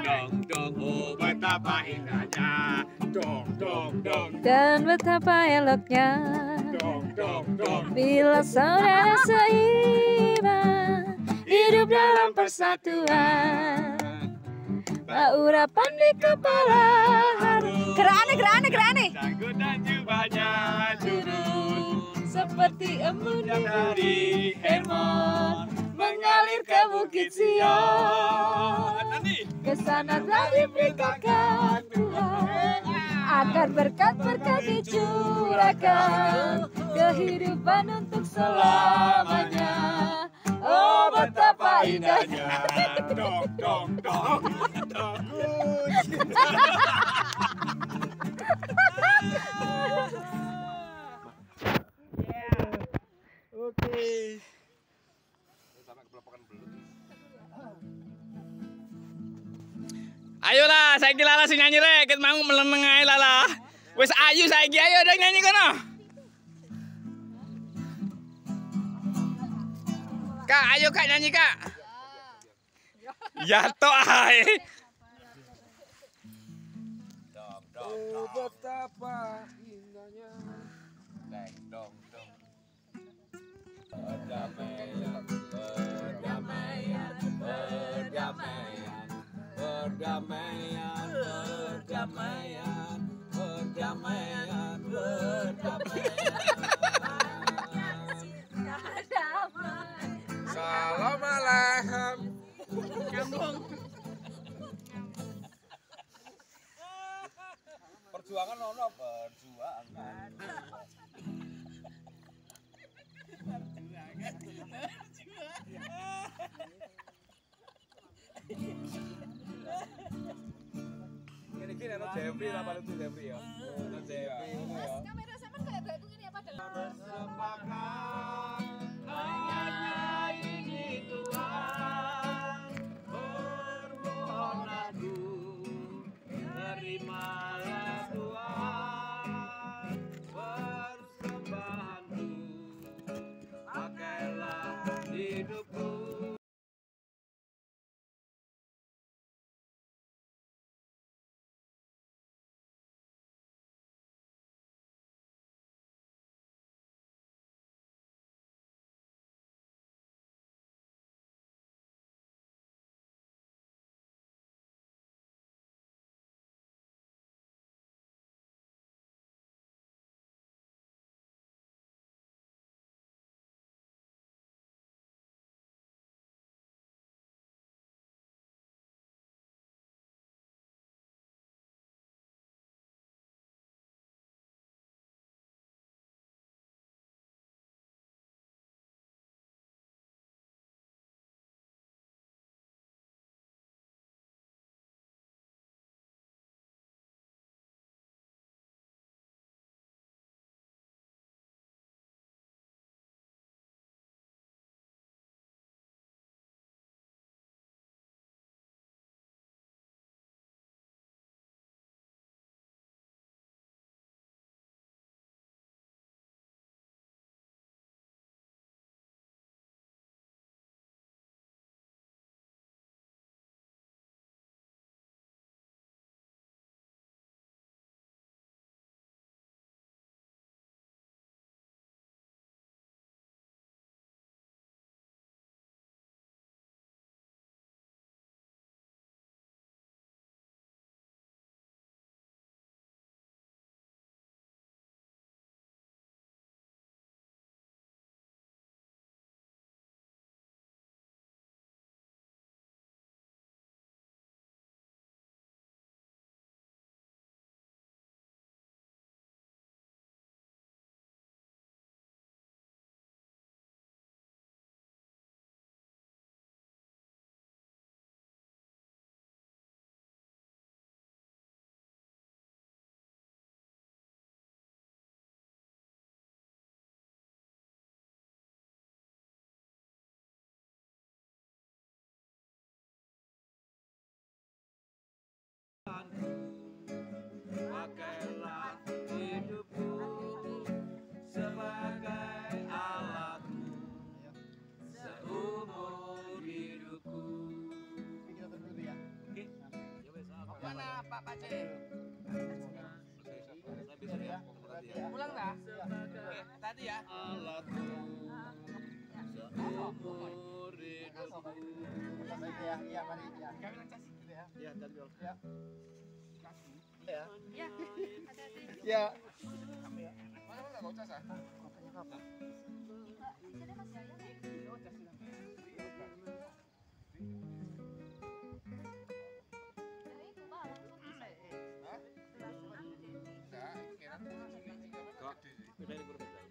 dong dong, oh betapa indahnya, dong dong dong,
Dan betapa eloknya
dong dong dong,
bila saudara seiman hidup dalam persatuan. Urapan di kepala harum. Gerane.
janggut dan jubahnya turun,
Seperti embun
dari Hermon mengalir ke Bukit Sion.
ke sana telah diberkatkan Tuhan, agar berkat-berkat dicurahkan, kehidupan untuk selamanya. Oh betapa indahnya.
Dong dong dong dong.
Oke. Sampai kepelopokan belut.
Ayolah, saya lala sing nyanyi rek, ket mau meleneng ae lala. Wis ayu saiki, ayo dong nyanyi kono. Kak, ayo Kak nyanyi Kak. Ya tok ae.
Oh betapa indahnya. Deng dong dong. Perdamaian, perdamaian, perdamaian, perdamaian, perdamaian, perdamaian, perdamaian. Salam alaikum. Perjuangan ono perjuangan. Gini ono Jeffrey apa lucu Jeffrey ya? Ono Jeffrey ngono ya.
Kamera sampean kayak baku gini apa padahal?
Bersepakat hanya ini Tuhan, permohonan aku terimalah Tuhan, persembahanku pakailah hidupku.
Pak Pace. Pulang dah. Oke, tadi ya.
Iya, mari ya.
Kami cas.
Iya, dan Yol.
Ya, hati-hati.
Ya.
Mana enggak kau cas ah?
Di sini masih ayam ya? Jadi itu Pak, langsung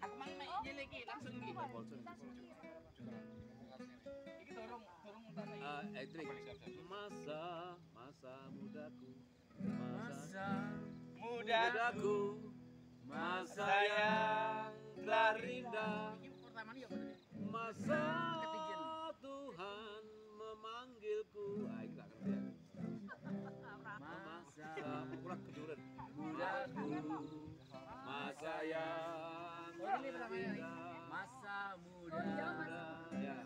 Aku mang naik lagi langsung gitu. Iki dorong utane.
Edric, masa mudaku,
Mudaku, masa yang telah indah,
masa Tuhan memanggilku. Ini nggak ngerti ya. Masa kurang kejuran. Mudaku, masa yang telah indah, masa muda. Ya.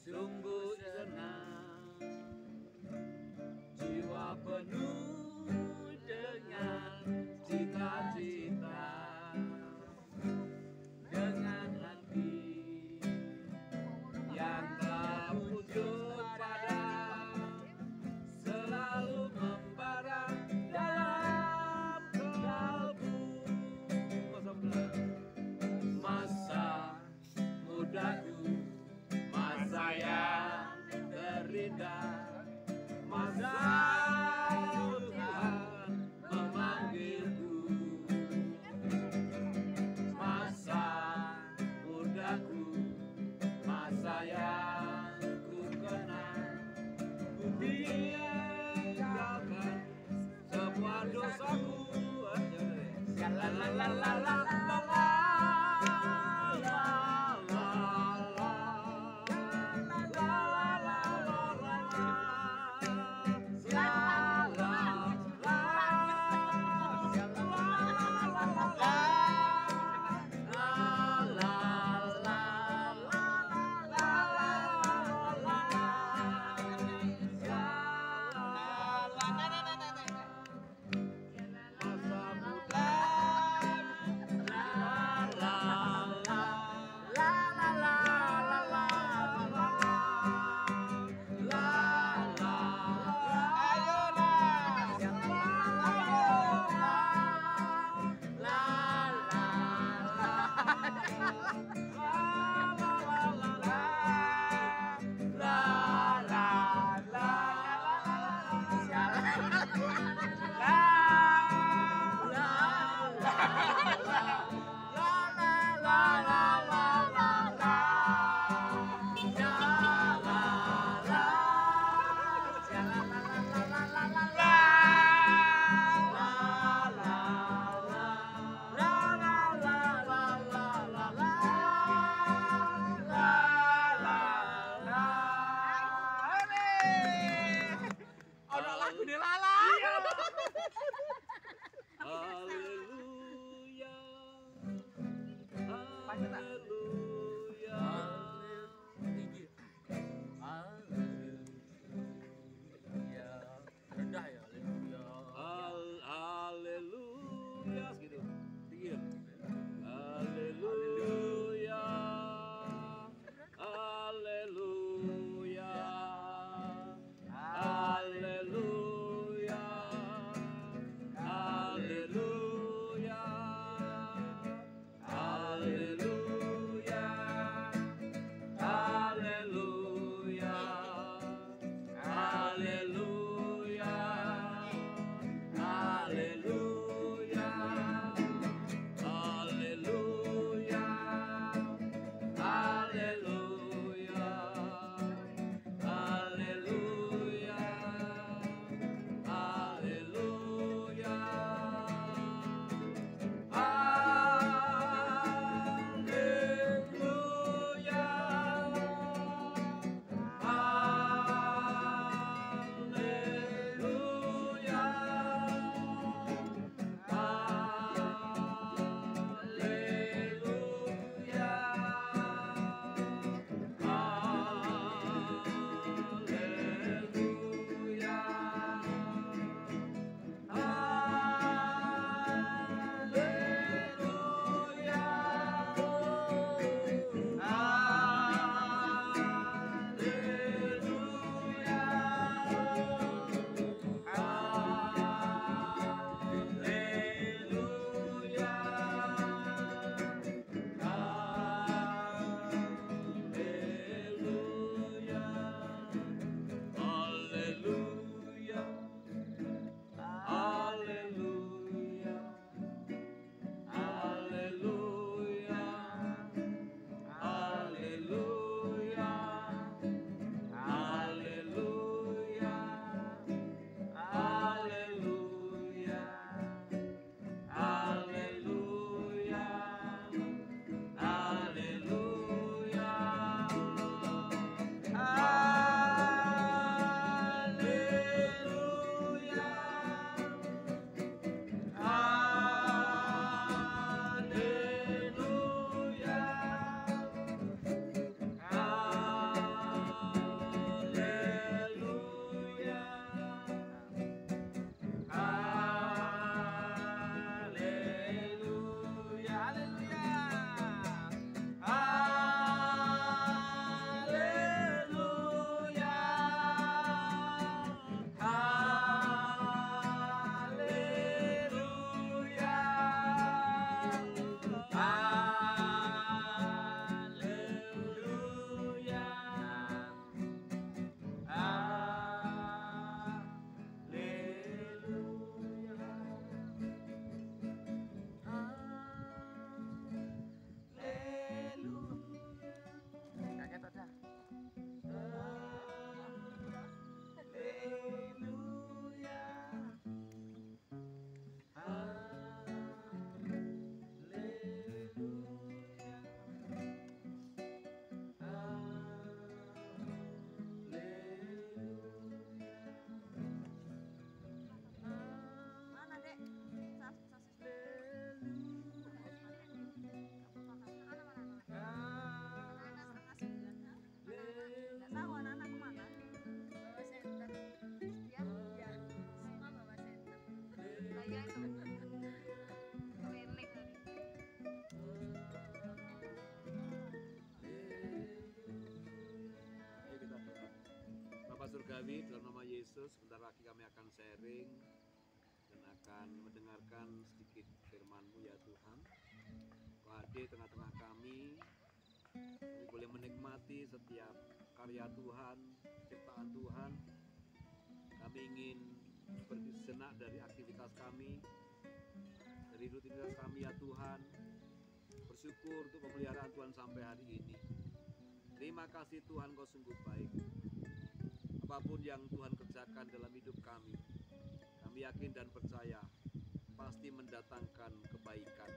Sungguh senang, jiwa penuh dengan cita-cita, dengan hati yang tak wujud pada, selalu membara dalam kalbu. Masa mudaku, masa yang terindah, masa Tuhan memanggilku, masa mudaku, masa yang ku kenal, ku tinggalkan semua dosaku. La la la la la la. surgawi, dalam nama Yesus, sebentar lagi kami akan sharing dan akan mendengarkan sedikit firman-Mu ya Tuhan. Kau hadir tengah-tengah kami boleh menikmati setiap karya Tuhan, ciptaan Tuhan. Kami ingin bersenak dari aktivitas kami, dari rutinitas kami ya Tuhan. Bersyukur untuk pemeliharaan Tuhan sampai hari ini. Terima kasih Tuhan, Kau sungguh baik. Apapun yang Tuhan kerjakan dalam hidup kami yakin dan percaya pasti mendatangkan kebaikan,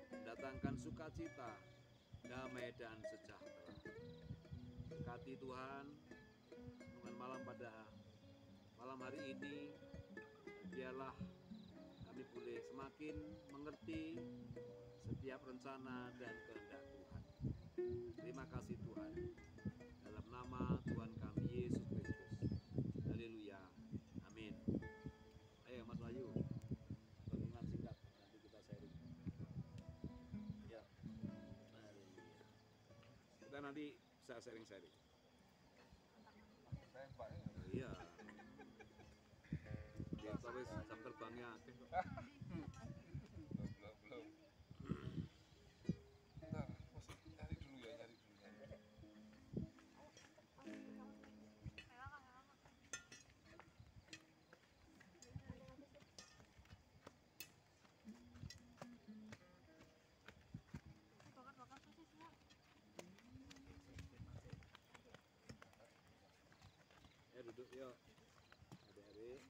mendatangkan sukacita, damai dan sejahtera. Berkati Tuhan dengan malam pada malam hari ini, biarlah kami boleh semakin mengerti setiap rencana dan kehendak Tuhan. Terima kasih Tuhan, dalam nama Tuhan kami Yesus Kristus. Haleluya, amin. Ayo Mas Wahyu, renungan singkat, nanti kita sharing. Ya, kita nanti bisa sharing-sharing. Iya. Ya, tapi jam terbangnya
belum. Bentar, nyari dulu ya.
Ya duduk yuk, adik-adik.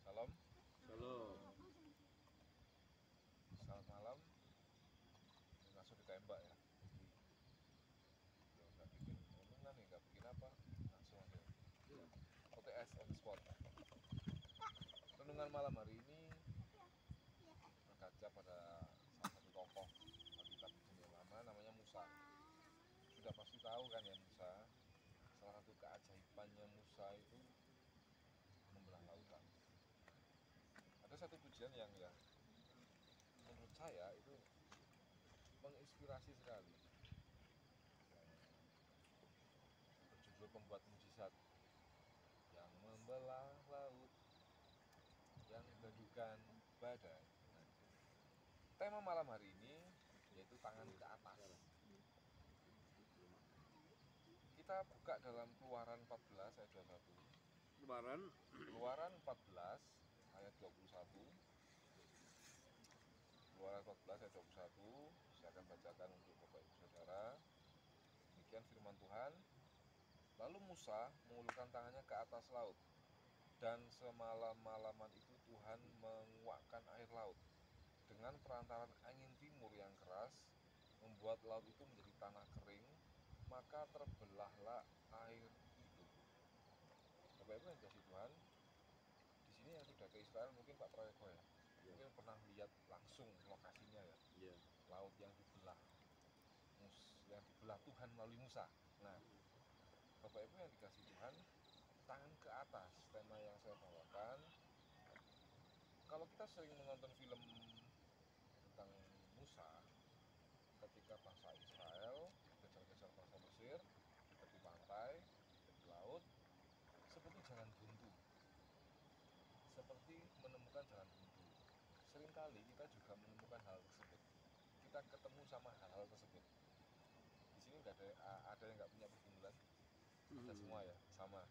Salam,
Shalom.
selamat malam. Ini langsung ditembak ya. Jadi nggak bikin renungan nih, nggak bikin apa, langsung aja. OTS on the spot. Renungan malam hari ini berkaca pada salah satu tokoh Alkitab yang lama, namanya Musa. Sudah pasti tahu kan ya Musa. Salah satu keajaibannya Musa itu membelah lautan. Ada satu pujian yang menurut saya itu menginspirasi sekali, berjudul Pembuat Mujizat, yang membelah laut, yang mendudukan badai. Tema malam hari ini yaitu tangan ke atas. Kita buka dalam Keluaran 14 ayat 21. Keluaran 14 ayat 21. Keluaran 14 ayat 21. Saya akan bacakan untuk Bapak Ibu Saudara. Demikian firman Tuhan. Lalu Musa mengulurkan tangannya ke atas laut, dan semalam-malaman itu Tuhan menguakkan air laut dengan perantaran angin timur yang keras, membuat laut itu menjadi tanah kering, maka terbelahlah air itu. Bapak Ibu yang dikasihi Tuhan, di sini yang sudah ke Israel mungkin Pak Proyeko ya, mungkin pernah lihat langsung lokasinya ya, laut yang dibelah Tuhan melalui Musa. Nah, Bapak Ibu yang dikasihi Tuhan, tangan ke atas, tema yang saya bawakan. Kalau kita sering menonton film tentang Musa, ketika bangsa Israel kejar-kejar bangsa Mesir di tepi pantai, di tepi laut, seperti jalan buntu, seperti menemukan jalan buntu. Seringkali kita juga menemukan hal tersebut. Kita ketemu sama hal-hal tersebut. Di sini nggak ada yang nggak punya pergumulan. Kita semua ya sama.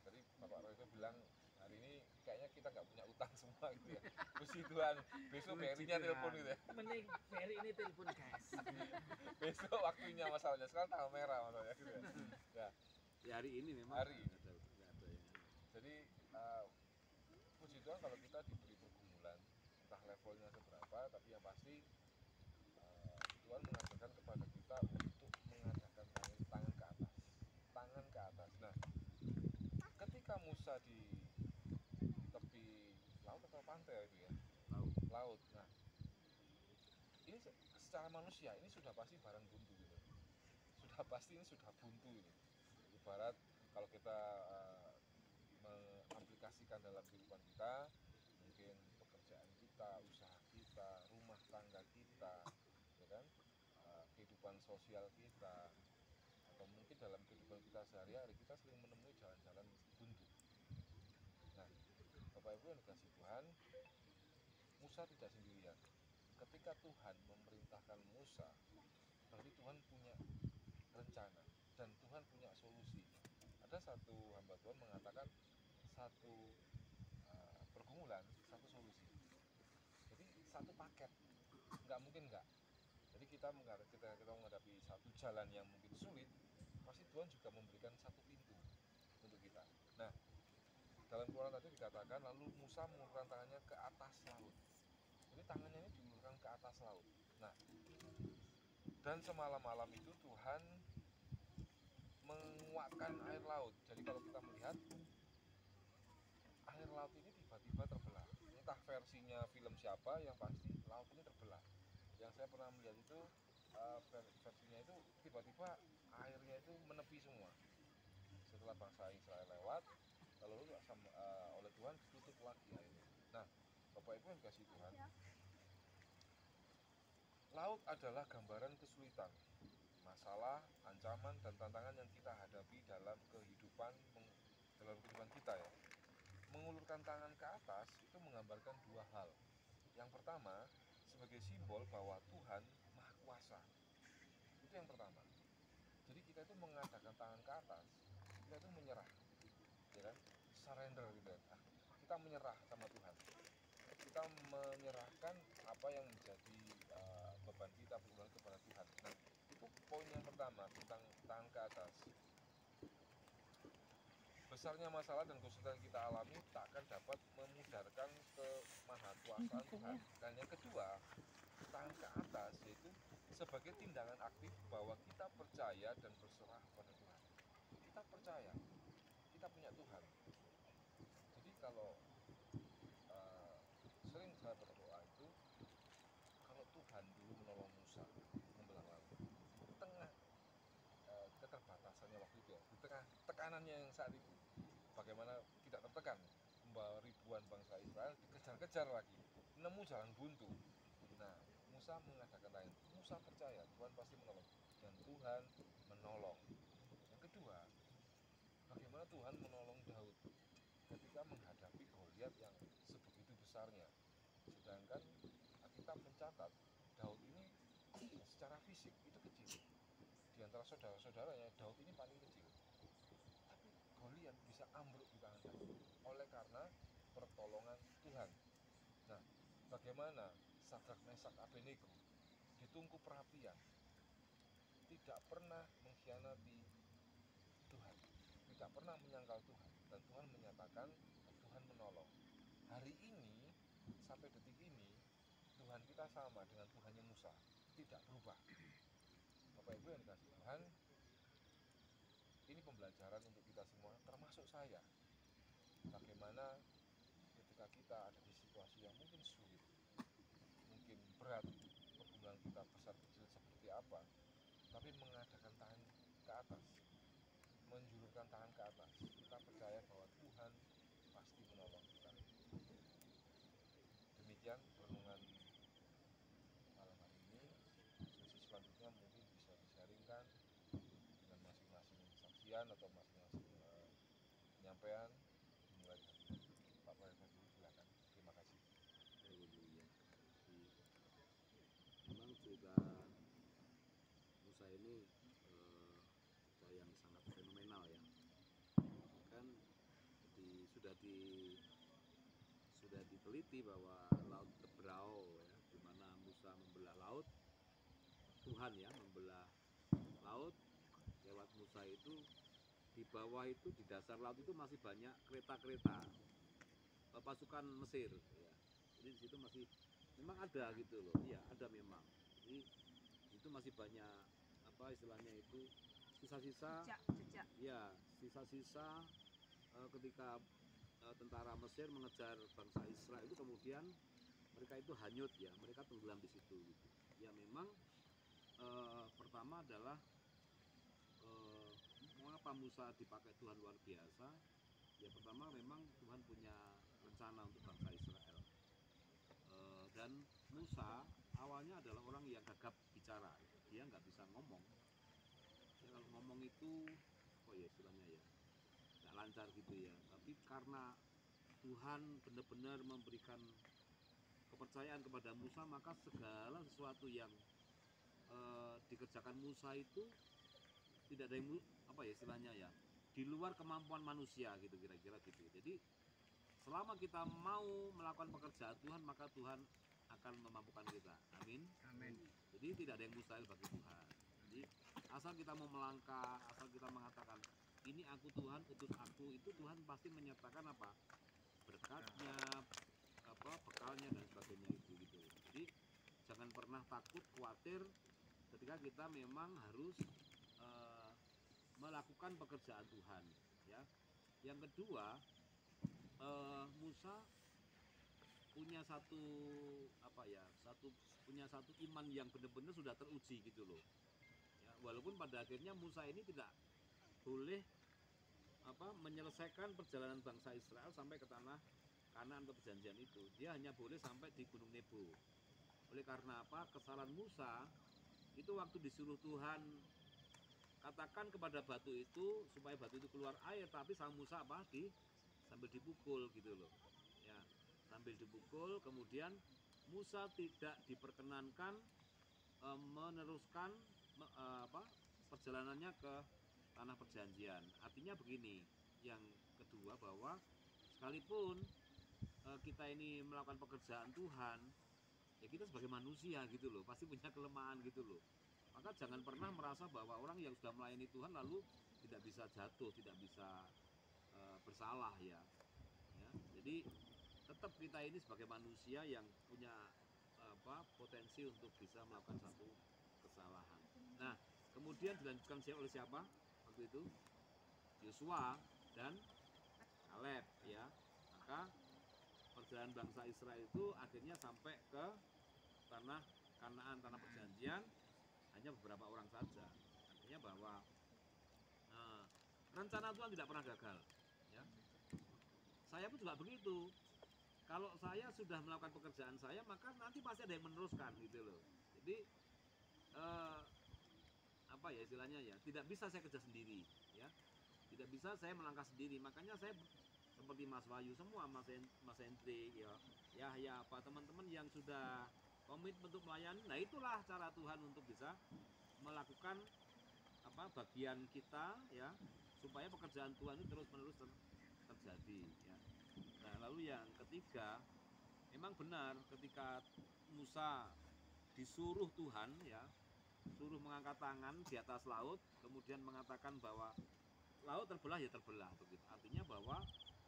Tadi Bapak Roy itu bilang hari ini kayaknya kita nggak punya utang semua gitu ya. Puji Tuhan, besok Ferry-nya telepon gitu ya.
Mending Ferry ini telepon guys.
Besok waktunya masalahnya, sekarang tanggal merah masalahnya gitu ya.
Ya hari ini memang
Hari ini.
nggak ada yang
Jadi levelnya seberapa, tapi yang pasti Tuhan mengajarkan kepada kita untuk mengadakan tangan ke atas, tangan ke atas. Nah, ketika Musa di tepi laut atau pantai itu ya, laut. Nah, ini secara manusia ini sudah pasti barang buntu gitu. Sudah pasti ini sudah buntu ini. Ibarat kalau kita mengaplikasikan dalam kehidupan kita, mungkin pekerjaan kita, usaha kita, rumah tangga kita, ya kan, kehidupan sosial kita, atau mungkin dalam kehidupan kita sehari-hari kita sering menemui jalan-jalan buntu. Nah, Bapak Ibu yang dikasih Tuhan, Musa tidak sendirian. Ketika Tuhan memerintahkan Musa, berarti Tuhan punya rencana dan Tuhan punya solusi. Ada satu hamba Tuhan mengatakan satu pergumulan, satu solusi. Jadi satu paket, nggak mungkin nggak. Jadi kita menghadapi satu jalan yang mungkin sulit, pasti Tuhan juga memberikan satu pintu untuk kita. Nah, dalam Quran tadi dikatakan lalu Musa mengulurkan tangannya ke atas laut. Jadi tangannya ini diulurkan ke atas laut. Nah, dan semalam-malam itu Tuhan menguatkan air laut. Jadi kalau kita melihat air laut ini tiba-tiba terbelah. Entah versinya film siapa, yang pasti laut ini terbelah. Yang saya pernah melihat itu versinya itu tiba-tiba airnya itu menepi semua. Setelah bangsa Israel lewat, lalu oleh Tuhan ditutup lagi airnya. Nah, Bapak Ibu yang dikasih Tuhan, laut adalah gambaran kesulitan, masalah, ancaman, dan tantangan yang kita hadapi dalam kehidupan kita ya. Mengulurkan tangan ke atas itu menggambarkan dua hal. Yang pertama, sebagai simbol bahwa Tuhan Maha Kuasa. Itu yang pertama. Jadi kita itu mengadakan tangan ke atas, kita itu menyerah, ya kan? Surrender gitu ya. Kita menyerah sama Tuhan. Kita menyerahkan apa yang menjadi beban kita kepada Tuhan. Nah, itu poin yang pertama tentang tangan ke atas. Besarnya masalah dan kesulitan kita alami tak akan dapat memudarkan kemahakuasaan Tuhan. Dan yang kedua, tangan ke atas yaitu sebagai tindakan aktif bahwa kita percaya dan berserah pada Tuhan. Kita percaya, kita punya Tuhan. Jadi kalau sering saya berdoa itu, kalau Tuhan dulu menolong Musa membelah laut, di tengah keterbatasannya waktu itu ya, di tengah tekanannya yang saat itu, bagaimana tidak tertekan, membawa ribuan bangsa Israel dikejar-kejar lagi, nemu jalan buntu. Nah, Musa mengadakan lain. Musa percaya Tuhan pasti menolong, dan Tuhan menolong. Yang kedua, bagaimana Tuhan menolong Daud ketika menghadapi Goliat yang sebegitu besarnya. Sedangkan kita mencatat Daud ini secara fisik itu kecil. Di antara saudara-saudaranya, Daud ini paling kecil. Tapi Goliat bisa ambruk di tangan Daud oleh karena pertolongan Tuhan. Nah, bagaimana Sadrak, Mesak, Abednego di tungku perapian tidak pernah mengkhianati Tuhan, tidak pernah menyangkal Tuhan, dan Tuhan menyatakan Tuhan menolong. Hari ini sampai detik ini Tuhan kita sama dengan Tuhannya Musa, tidak berubah. Bapak Ibu yang dikasih Tuhan, ini pembelajaran untuk kita semua, termasuk saya. Bagaimana ketika kita ada di situasi yang mungkin sulit, mungkin berat, pergumulan kita besar kecil seperti apa, tapi mengadakan tangan ke atas, menjulurkan tangan ke atas, kita percaya bahwa Tuhan pasti menolong kita. Demikian renungan malam hari ini. Sesi selanjutnya mungkin bisa disaringkan dengan masing-masing saksian atau masing-masing penyampaian, dimulai dari Pak Prorektor dulu, silakan. Terima kasih.
Haleluya. Memang cerita Musa ini cerita yang sangat fenomenal ya. Kan sudah diteliti bahwa laut Tebrau ya, di mana Musa membelah laut, Tuhan ya membelah laut lewat Musa itu. Di bawah itu, di dasar laut itu masih banyak kereta-kereta pasukan Mesir ya. Jadi di situ masih memang ada gitu loh. Iya, ada memang. Jadi itu masih banyak apa istilahnya itu sisa-sisa,
Jejak.
ya sisa-sisa ketika tentara Mesir mengejar bangsa Israel itu kemudian mereka itu hanyut ya, mereka tenggelam di situ gitu. Ya memang pertama adalah mengapa Musa dipakai Tuhan luar biasa. Ya pertama memang Tuhan punya rencana untuk bangsa Israel. Dan Musa awalnya adalah orang yang gagap bicara, dia nggak bisa ngomong. Ya, kalau ngomong itu apa ya istilahnya ya, nggak lancar gitu ya. Tapi karena Tuhan benar-benar memberikan kepercayaan kepada Musa, maka segala sesuatu yang dikerjakan Musa itu tidak ada yang apa ya istilahnya ya, di luar kemampuan manusia gitu, kira-kira gitu. Jadi selama kita mau melakukan pekerjaan Tuhan, maka Tuhan akan memampukan kita. Amin.
Amin.
Jadi tidak ada yang mustahil bagi Tuhan. Jadi asal kita mau melangkah, asal kita mengatakan ini aku Tuhan, utus aku, itu Tuhan pasti menyertakan apa? Berkatnya, apa bekalnya dan sebagainya itu gitu. Jadi jangan pernah takut, khawatir ketika kita memang harus melakukan pekerjaan Tuhan ya. Yang kedua, Musa punya satu apa ya, punya satu iman yang benar-benar sudah teruji gitu loh ya. Walaupun pada akhirnya Musa ini tidak boleh apa menyelesaikan perjalanan bangsa Israel sampai ke tanah Kanaan atau perjanjian itu, dia hanya boleh sampai di Gunung Nebo. Oleh karena apa, kesalahan Musa itu waktu disuruh Tuhan katakan kepada batu itu supaya batu itu keluar air, tapi sama Musa apa sambil dipukul gitu loh ya, sambil dipukul. Kemudian Musa tidak diperkenankan meneruskan perjalanannya ke tanah perjanjian. Artinya begini, yang kedua bahwa sekalipun kita ini melakukan pekerjaan Tuhan, ya kita sebagai manusia gitu loh, pasti punya kelemahan gitu loh. Maka jangan pernah merasa bahwa orang yang sudah melayani Tuhan lalu tidak bisa jatuh, tidak bisa bersalah ya. Jadi tetap kita ini sebagai manusia yang punya potensi untuk bisa melakukan satu kesalahan. Nah, kemudian dilanjutkan oleh siapa waktu itu? Yosua dan Kaleb ya. Maka perjalanan bangsa Israel itu akhirnya sampai ke tanah Kanaan, tanah perjanjian, hanya beberapa orang saja. Artinya bahwa rencana Tuhan tidak pernah gagal ya. Saya pun juga begitu. Kalau saya sudah melakukan pekerjaan saya, maka nanti pasti ada yang meneruskan gitu loh. Jadi apa ya istilahnya ya, tidak bisa saya kerja sendiri ya, tidak bisa saya melangkah sendiri. Makanya saya seperti Mas Wahyu semua, Mas Hendrik ya apa teman-teman yang sudah komit untuk melayani, nah itulah cara Tuhan untuk bisa melakukan apa bagian kita ya, supaya pekerjaan Tuhan itu terus-menerus terjadi ya. Nah, lalu yang ketiga, memang benar ketika Musa disuruh Tuhan ya, suruh mengangkat tangan di atas laut, kemudian mengatakan bahwa laut terbelah ya terbelah begitu. Artinya bahwa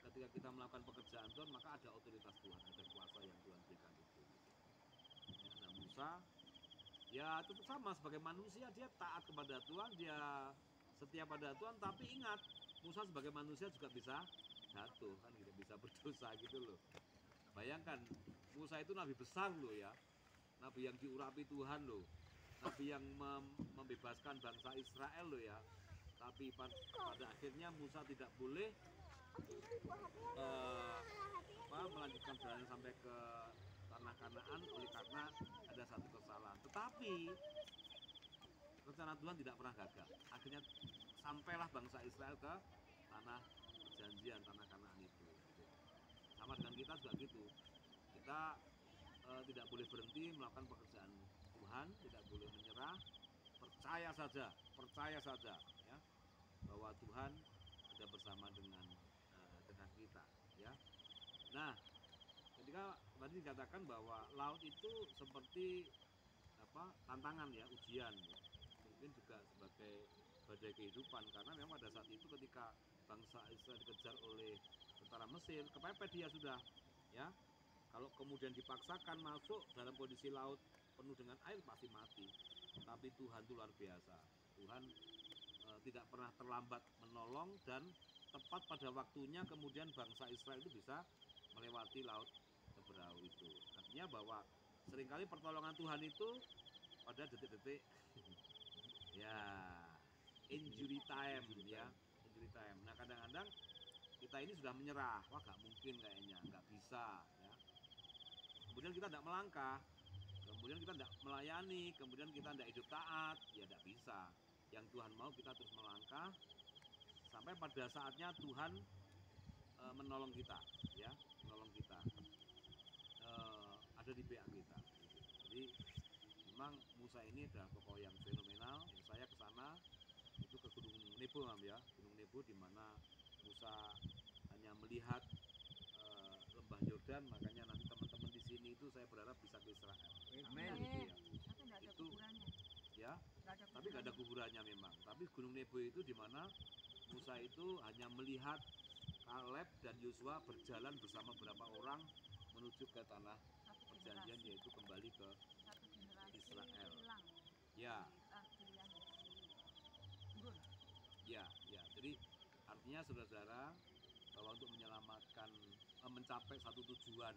ketika kita melakukan pekerjaan Tuhan, maka ada otoritas Tuhan, ada kuasa yang Tuhan berikan itu. Ya, nah Musa ya tetap sama sebagai manusia, dia taat kepada Tuhan, dia setia pada Tuhan, tapi ingat Musa sebagai manusia juga bisa jatuh kan gitu, bisa berdosa gitu loh. Bayangkan Musa itu nabi besar loh ya, nabi yang diurapi Tuhan loh, nabi yang membebaskan bangsa Israel loh ya. Tapi pada akhirnya Musa tidak boleh melanjutkan perjalanan sampai ke tanah Kanaan oleh karena ada satu kesalahan. Tetapi rencana Tuhan tidak pernah gagal. Akhirnya sampailah bangsa Israel ke tanah perjanjian, tanah Kanaan itu. Sama dengan kita juga gitu. Kita tidak boleh berhenti melakukan pekerjaan Tuhan, tidak boleh menyerah. Percaya saja ya, bahwa Tuhan ada bersama dengan kita ya. Nah, ketika tadi dikatakan bahwa laut itu seperti tantangan ya, ujian ya. Mungkin juga sebagai badai kehidupan, karena memang pada saat itu ketika bangsa Israel dikejar oleh tentara Mesir, kepepet dia sudah ya, Kalau kemudian dipaksakan masuk dalam kondisi laut penuh dengan air pasti mati. Tapi Tuhan itu luar biasa. Tuhan tidak pernah terlambat menolong dan tepat pada waktunya kemudian bangsa Israel itu bisa melewati laut Teberau itu. Artinya bahwa seringkali pertolongan Tuhan itu pada detik-detik ya injury time ya, injury time. Nah kadang-kadang kita ini sudah menyerah, wah gak mungkin kayaknya, nggak bisa ya. Kemudian kita tidak melangkah, kemudian kita tidak melayani, kemudian kita tidak hidup taat, ya tidak bisa. Yang Tuhan mau kita terus melangkah sampai pada saatnya Tuhan menolong kita, ya, menolong kita, ada di pihak kita. Jadi memang Musa ini adalah tokoh yang fenomenal. Ya, saya ke sana itu ke Gunung Nebo, ya, Gunung Nebo di mana Musa hanya melihat lembah Yordan, makanya nanti teman-teman di sini itu saya berharap bisa ke Israel.
Amin.
Gitu ya.
Tapi nggak ada
Itu
kuburannya.
ya, tapi nggak ada kuburannya memang. Tapi Gunung Nebo itu di mana Musa itu hanya melihat Kaleb dan Yosua berjalan bersama beberapa orang menuju ke tanah perjanjian, yaitu kembali ke
Satu generasi
Israel.
hilang.
Ya,
Pilihan
turun. Ya. Jadi artinya saudara-saudara bahwa untuk menyelamatkan, mencapai satu tujuan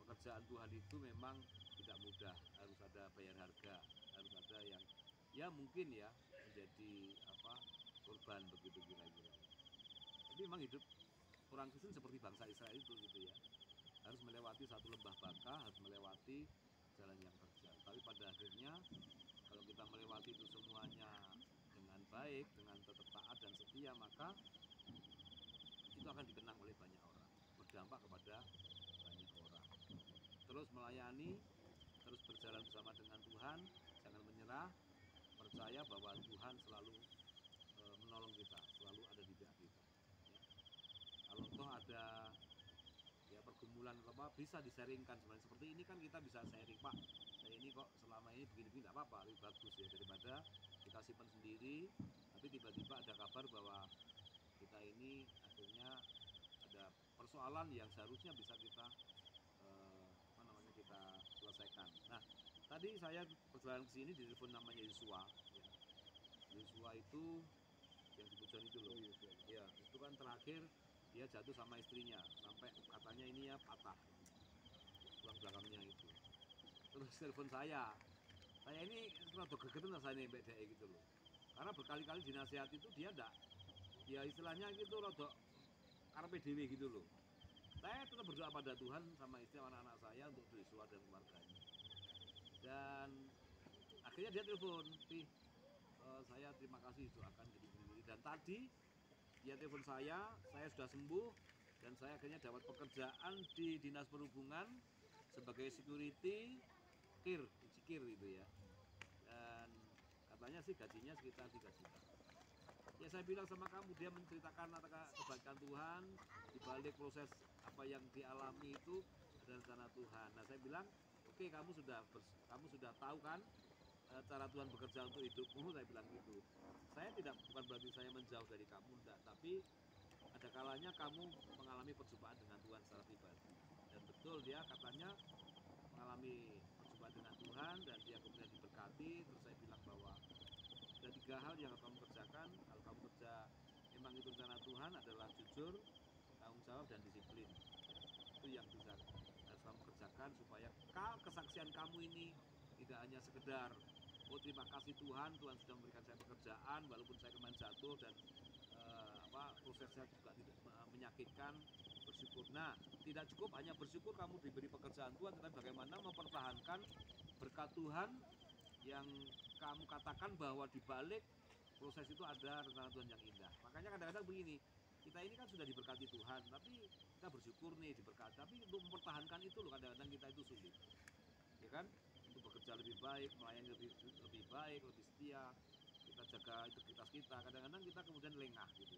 pekerjaan Tuhan itu memang tidak mudah. Harus ada bayar harga, harus ada yang ya mungkin ya menjadi korban begitu kira-kira. Tapi memang hidup orang Kristen seperti bangsa Israel itu gitu ya. Harus melewati satu lembah baka, harus melewati jalan yang terjal. Tapi pada akhirnya kalau kita melewati itu semuanya dengan baik, dengan tetap taat dan setia, maka itu akan dikenang oleh banyak orang, berdampak kepada banyak orang. Terus melayani, terus berjalan bersama dengan Tuhan, jangan menyerah, percaya bahwa Tuhan selalu menolong kita, selalu ada di pihak kita. Ya. Kalau toh ada ya pergumulan bisa disaringkan sebenarnya. Seperti ini kan kita bisa sharing, Pak, saya ini kok selama ini begini-begini, tidak apa-apa, lebih bagus ya daripada kita simpan sendiri, tapi tiba-tiba ada kabar bahwa kita ini akhirnya ada persoalan yang seharusnya bisa kita kita selesaikan. Nah, tadi saya perjalanan ke sini ditelepon namanya Yosua. Ya. Yosua itu yang di Pujon itu loh. Ya, itu kan terakhir dia jatuh sama istrinya sampai katanya ini ya patah tulang belakangnya itu. Terus telepon saya ini rada gregetan rasanya mbak Dek gitu loh. Karena berkali-kali dinasihati itu dia enggak, ya istilahnya gitu rada karepe dhewe gitu loh. Saya tetap berdoa pada Tuhan sama istri anak-anak saya untuk Yosua dan keluarganya. Dan akhirnya dia telepon, saya terima kasih doakan gini-gini. Dan tadi dia telepon saya sudah sembuh dan saya akhirnya dapat pekerjaan di Dinas Perhubungan sebagai security kir itu ya. Dan katanya sih gajinya sekitar 3 juta. Ya saya bilang sama kamu, dia menceritakan kebaikan Tuhan, di balik proses apa yang dialami itu ada rencana Tuhan. Nah saya bilang, oke, kamu sudah tahu kan cara Tuhan bekerja untuk hidupmu, saya bilang gitu. Saya bukan berarti saya menjauh dari kamu, enggak, tapi ada kalanya kamu mengalami perjumpaan dengan Tuhan secara pribadi. Dan betul dia katanya mengalami perjumpaan dengan Tuhan dan dia kemudian diberkati. Terus saya bilang bahwa ada 3 hal yang harus kamu kerjakan. Kalau kamu kerja memang itu rencana Tuhan adalah jujur, tanggung jawab dan disiplin. Itu yang harus kamu kerjakan supaya kesaksian kamu ini tidak hanya sekedar terima kasih Tuhan sudah memberikan saya pekerjaan walaupun saya kemarin jatuh dan prosesnya juga tidak menyakitkan, bersyukur. Nah, tidak cukup hanya bersyukur kamu diberi pekerjaan Tuhan, tetapi bagaimana mempertahankan berkat Tuhan yang kamu katakan bahwa di balik proses itu ada rencana Tuhan yang indah. Makanya kadang-kadang begini, kita ini kan sudah diberkati Tuhan, tapi kita bersyukur nih diberkati, tapi untuk mempertahankan itu loh kadang-kadang kita itu sulit, ya kan? Untuk bekerja lebih baik, melayani lebih baik, lebih setia, kita jaga integritas kita. Kadang-kadang kita kemudian lengah gitu.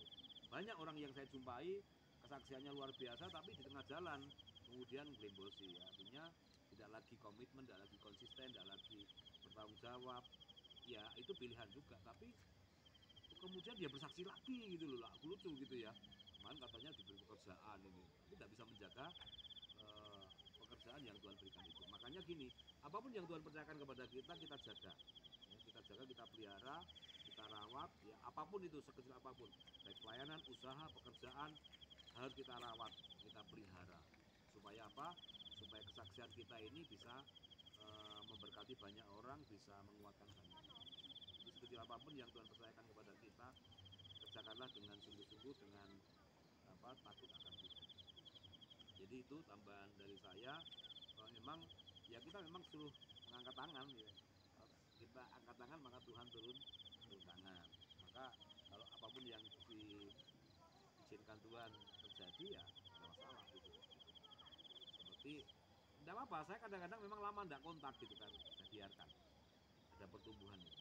Banyak orang yang saya jumpai kesaksiannya luar biasa, tapi di tengah jalan kemudian glembosi, ya. Artinya tidak lagi komitmen, tidak lagi konsisten, tidak lagi bertanggung jawab. Ya itu pilihan juga, tapi kemudian dia bersaksi lagi gitu loh, aku lucu gitu ya. Kemarin katanya diberi pekerjaan ini, tapi tidak bisa menjaga pekerjaan yang Tuhan berikan itu. Makanya gini, apapun yang Tuhan percayakan kepada kita, kita jaga. Ya, kita jaga, kita pelihara, kita rawat, ya apapun itu, sekecil apapun. Baik pelayanan, usaha, pekerjaan, harus kita rawat, kita pelihara. Supaya apa? Supaya kesaksian kita ini bisa memberkati banyak orang, bisa menguatkan banyak orang. Jadi sekecil apapun yang Tuhan percayakan kepada kita, kerjakanlah dengan sungguh-sungguh, dengan takut akan Tuhan. Jadi itu tambahan dari saya. Memang ya kita memang suruh mengangkat tangan ya. Kita angkat tangan maka Tuhan turun tangan. Maka kalau apapun yang diizinkan Tuhan terjadi ya tidak ada masalah gitu. Seperti tidak apa-apa, saya kadang-kadang memang lama tidak kontak gitu kan, saya biarkan. Ada pertumbuhan ya.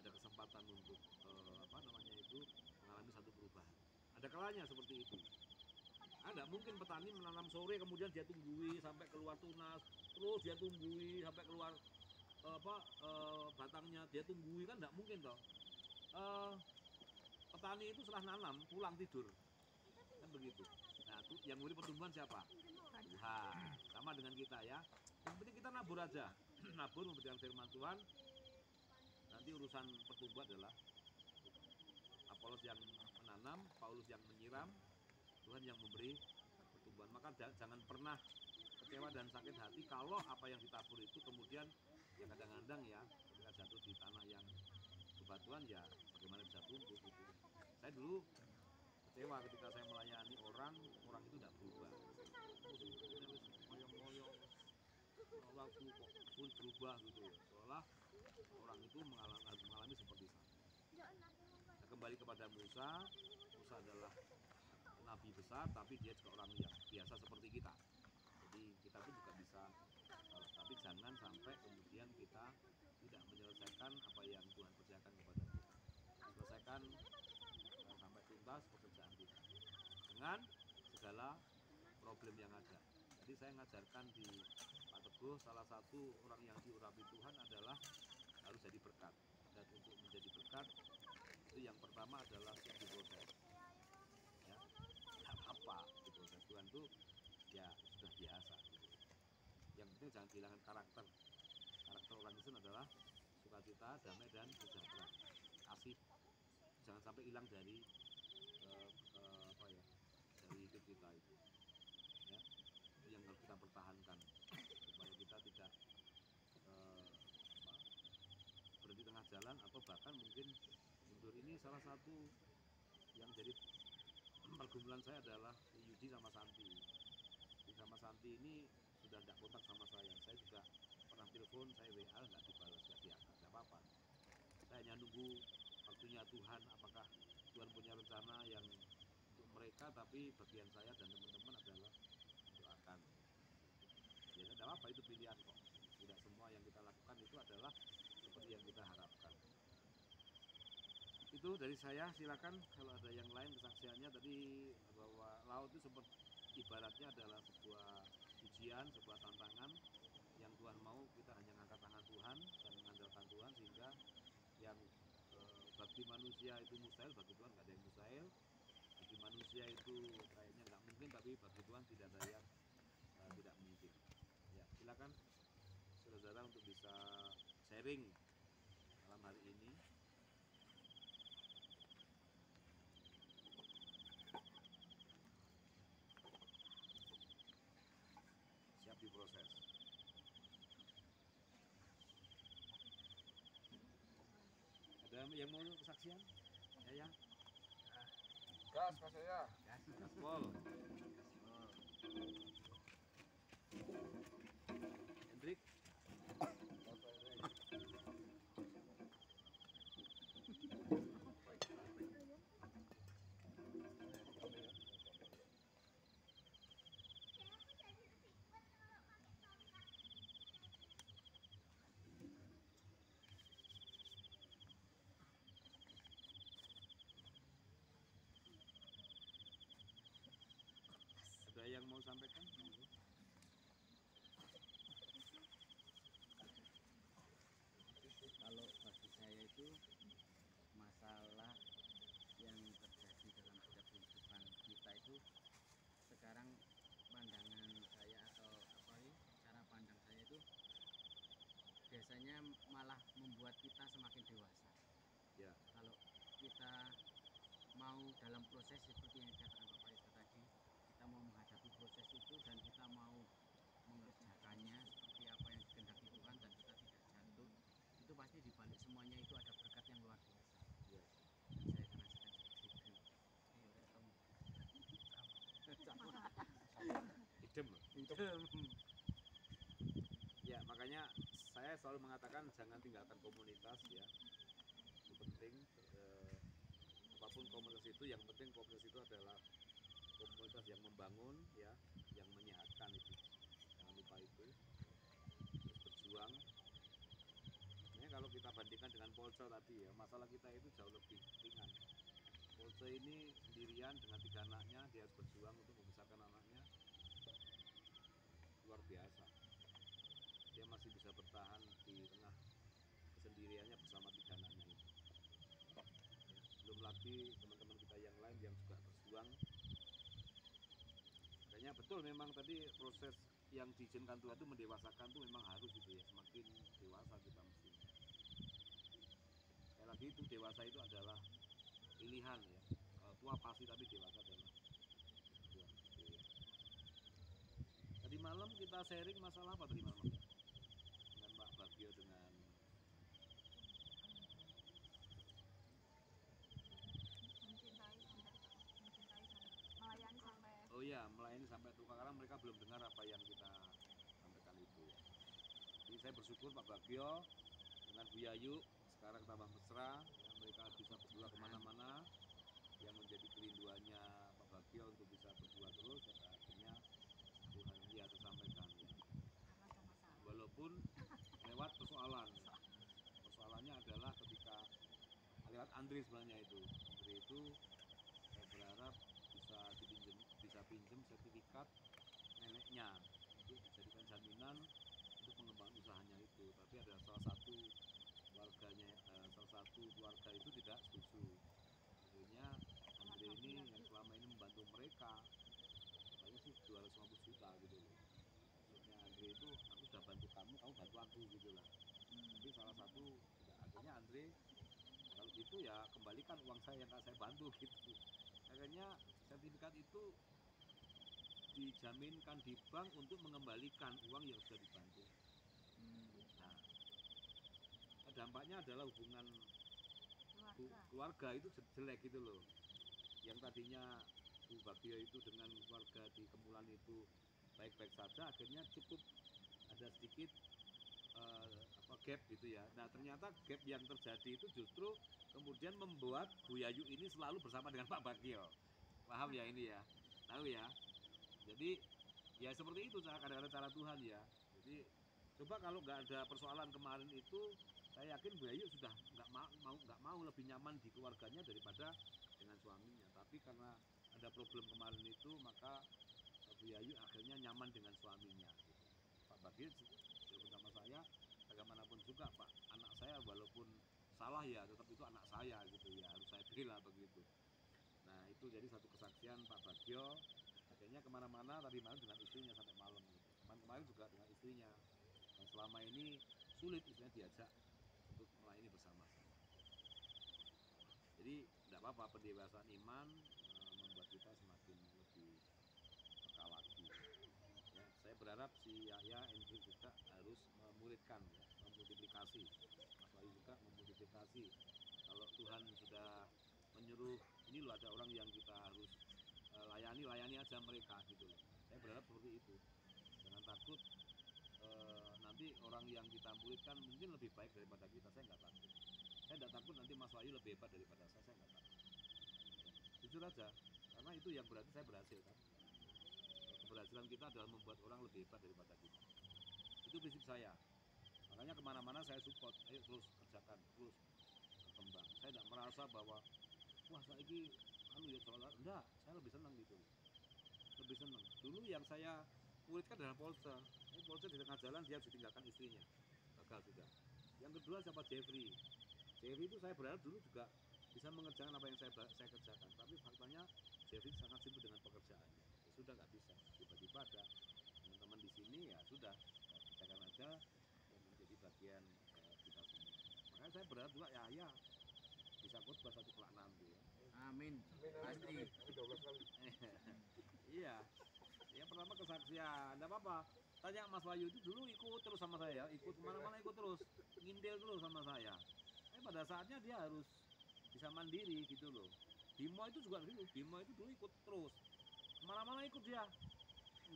Ada kesempatan untuk mengalami satu perubahan. Ada kalanya seperti itu. Ada mungkin petani menanam sore kemudian dia tunggui sampai keluar tunas, terus dia tunggui sampai keluar batangnya, dia tunggui, kan tidak mungkin toh. Petani itu setelah nanam pulang tidur, kan begitu. Nah, yang memberi pertumbuhan siapa? Tuhan. Sama dengan kita ya. Yang penting kita nabur aja, nabur memberikan firman Tuhan. Nanti urusan pertumbuhan adalah Apolos yang menanam, Paulus yang menyiram, Tuhan yang memberi pertumbuhan. Maka jangan pernah kecewa dan sakit hati kalau apa yang ditabur itu kemudian ya kadang-kadang ya ketika jatuh di tanah yang bebatuan ya bagaimana bisa tumbuh gitu. Saya dulu kecewa ketika saya melayani orang itu tidak berubah. Moyong-moyong, waktu kok pun berubah gitu ya. Seolah orang itu mengalami seperti saya. Nah, kembali kepada Musa adalah nabi besar, tapi dia juga orang yang biasa seperti kita. Jadi kita pun juga bisa, tapi jangan sampai kemudian kita tidak menyelesaikan apa yang Tuhan percayakan kepada kita. Selesaikan sampai tuntas pekerjaan kita dengan segala problem yang ada. Jadi saya mengajarkan di Pak Teguh, salah satu orang yang diurapi Tuhan adalah harus jadi berkat. Dan untuk menjadi berkat itu yang pertama adalah siap diproses. Ya, apa diproses Tuhan itu ya sudah biasa. Gitu. Yang penting jangan kehilangan karakter. Karakter orang Kristen adalah sukacita, damai dan sejahtera. Kasih jangan sampai hilang dari dari hidup kita itu. Ya, itu yang harus kita pertahankan supaya kita tidak berhenti tengah jalan atau bahkan mungkin mundur. Ini salah satu yang jadi pergumulan saya adalah Yudi sama Santi. Yudi sama Santi ini sudah tidak kontak sama saya. Saya juga pernah telepon, saya WA nggak dibalas, nggak diangkat, nggak apa-apa. Saya hanya nunggu waktunya Tuhan, apakah Tuhan punya rencana yang untuk mereka, tapi bagian saya dan teman-teman adalah doakan. Ya tidak apa-apa, itu pilihan kok. Tidak semua yang kita lakukan itu adalah seperti yang kita harapkan. Itu dari saya, silakan kalau ada yang lain kesaksiannya tadi bahwa laut itu seperti ibaratnya adalah sebuah ujian, sebuah tantangan yang Tuhan mau kita hanya angkat tangan Tuhan dan mengandalkan Tuhan sehingga yang bagi manusia itu mustahil, bagi Tuhan nggak ada yang mustahil. Bagi manusia itu kayaknya nggak mungkin, tapi bagi Tuhan tidak ada yang tidak mungkin. Ya, silakan saudara untuk bisa sharing malam hari ini. Siap diproses. Ada yang mau kesaksian? Ya.
Gas Mas ya.
Gaspol. Hendrik. Ada yang mau sampaikan?
Kalau bagi saya itu masalah yang terjadi dalam setiap kehidupan kita itu sekarang pandangan saya atau apa ini sebenarnya malah membuat kita semakin dewasa.
Ya.
Kalau kita mau dalam proses seperti yang dikatakan Pak Paris tadi, kita mau menghadapi proses itu dan kita mau mengerjakannya seperti apa yang dikehendaki Tuhan dan kita tidak jatuh, itu pasti dibalik semuanya itu ada berkat yang luar biasa.
Ya.
Dan saya akan rasakan seperti itu.
Idem. Ya, makanya saya selalu mengatakan jangan tinggalkan komunitas ya. Itu penting. Apapun komunitas itu, yang penting komunitas itu adalah komunitas yang membangun ya, yang menyehatkan itu. Jangan lupa itu. Terus berjuang. Sebenarnya kalau kita bandingkan dengan Polce tadi ya, masalah kita itu jauh lebih ringan. Polce ini sendirian dengan 3 anaknya, dia harus berjuang untuk membesarkan anaknya. Luar biasa. Dia masih bisa bertahan di tengah kesendiriannya bersama 3 anaknya itu. Ya, belum lagi teman-teman kita yang lain yang juga berjuang. Kayaknya betul memang tadi proses yang diizinkan Tuhan itu mendewasakan itu memang harus gitu ya, semakin dewasa kita mesti. Sekali lagi itu dewasa itu adalah pilihan ya. Tua pasti tapi dewasa adalah Tuhan. Tadi malam kita sharing masalah apa tadi malam ya? Dengan Pak Bagio dengan
melayani sampai.
Oh iya, melayani sampai tukar, karena mereka belum dengar apa yang kita sampaikan itu. Jadi saya bersyukur Pak Bagio dengan Bu Yayu sekarang tambah mesra, ya, mereka bisa berdua kemana-mana. Yang menjadi kerinduannya Pak Bagio untuk bisa berdua terus, ya, akhirnya Tuhan ya tersampaikan ya. Walaupun lewat persoalannya adalah ketika lewat Andre sebenarnya itu. Andre itu saya berharap bisa pinjem sertifikat neneknya untuk dijadikan jaminan untuk pengembangan usahanya itu. Tapi ada salah satu keluarga itu tidak setuju. Akhirnya Andre ini yang selama ini membantu mereka, katanya sih 250 juta gitu loh. Maksudnya Andre itu, aku sudah bantu kamu bantu aku gitu lah. Tapi salah satu akhirnya Andre, kalau gitu ya kembalikan uang saya yang saya bantu gitu. Akhirnya sertifikat itu dijaminkan di bank untuk mengembalikan uang yang sudah dibantu. Nah, dampaknya adalah hubungan keluarga itu jelek gitu loh. Yang tadinya Bu Bagio itu dengan keluarga di Kemulan itu baik-baik saja, akhirnya cukup ada sedikit gap gitu ya. Nah ternyata gap yang terjadi itu justru kemudian membuat Bu Yayu ini selalu bersama dengan Pak Bagio. Paham ya ini ya? Tahu ya? Jadi ya seperti itu kadang-kadang cara Tuhan ya. Jadi coba kalau nggak ada persoalan kemarin itu, saya yakin Bu Yayu sudah nggak mau lebih nyaman di keluarganya daripada dengan suaminya. Tapi karena ada problem kemarin itu, maka Bu Yayu akhirnya nyaman dengan suaminya. Gitu. Pak Bagio bersama saya, bagaimanapun juga Pak, anak saya walaupun salah ya tetap itu anak saya gitu ya, harus saya bela begitu. Nah itu jadi satu kesaksian Pak Bagio. Akhirnya kemana-mana tadi malam dengan istrinya sampai malam gitu. Kemarin juga dengan istrinya. Dan selama ini sulit istrinya diajak untuk melayani bersama-sama. Jadi tidak apa-apa, pendewasaan iman membuat kita semakin lebih peka lagi. Ya, saya berharap si Yahya Hendrik juga harus memuridkan, ya, memultiplikasi. Mas Wahyu juga memultiplikasi. Kalau Tuhan sudah menyuruh, ini loh ada orang yang kita harus layani aja mereka gitu loh. Saya berharap seperti itu. Jangan takut nanti orang yang kita muridkan mungkin lebih baik daripada kita, saya nggak takut. Saya nggak takut nanti Mas Wahyu lebih hebat daripada saya nggak takut. Ya, jujur aja, karena itu yang berarti saya berhasil kan. Keberhasilan kita adalah membuat orang lebih hebat daripada kita. Itu prinsip saya. Makanya kemana-mana saya support, ayo terus kerjakan, terus berkembang. Saya tidak merasa bahwa wah saya ini enggak, saya lebih senang gitu. Lebih senang. Dulu yang saya muridkan adalah Polce. Polce di tengah jalan dia harus ditinggalkan istrinya. Gagal sudah. Yang kedua siapa? Jeffrey. Jeffrey itu saya berharap dulu juga bisa mengerjakan apa yang saya kerjakan. Tapi faktanya Jeffrey sangat sibuk dengan pekerjaannya. Ya sudah nggak bisa. Tiba-tiba ada teman-teman di sini ya sudah kerjakan aja dan menjadi bagian saya berharap juga ya bisa khotbah satu kelak nanti ya.
Amin. Pasti.
12 kali.
Iya. Ya pertama kesaksian, enggak apa-apa. Tanya Mas Wahyu itu dulu ikut terus sama saya, ikut kemana-mana ikut terus, ngindel terus sama saya. Pada saatnya dia harus bisa mandiri gitu loh. Bimo itu juga dulu, Bimo itu dulu ikut terus, kemana-mana ikut dia,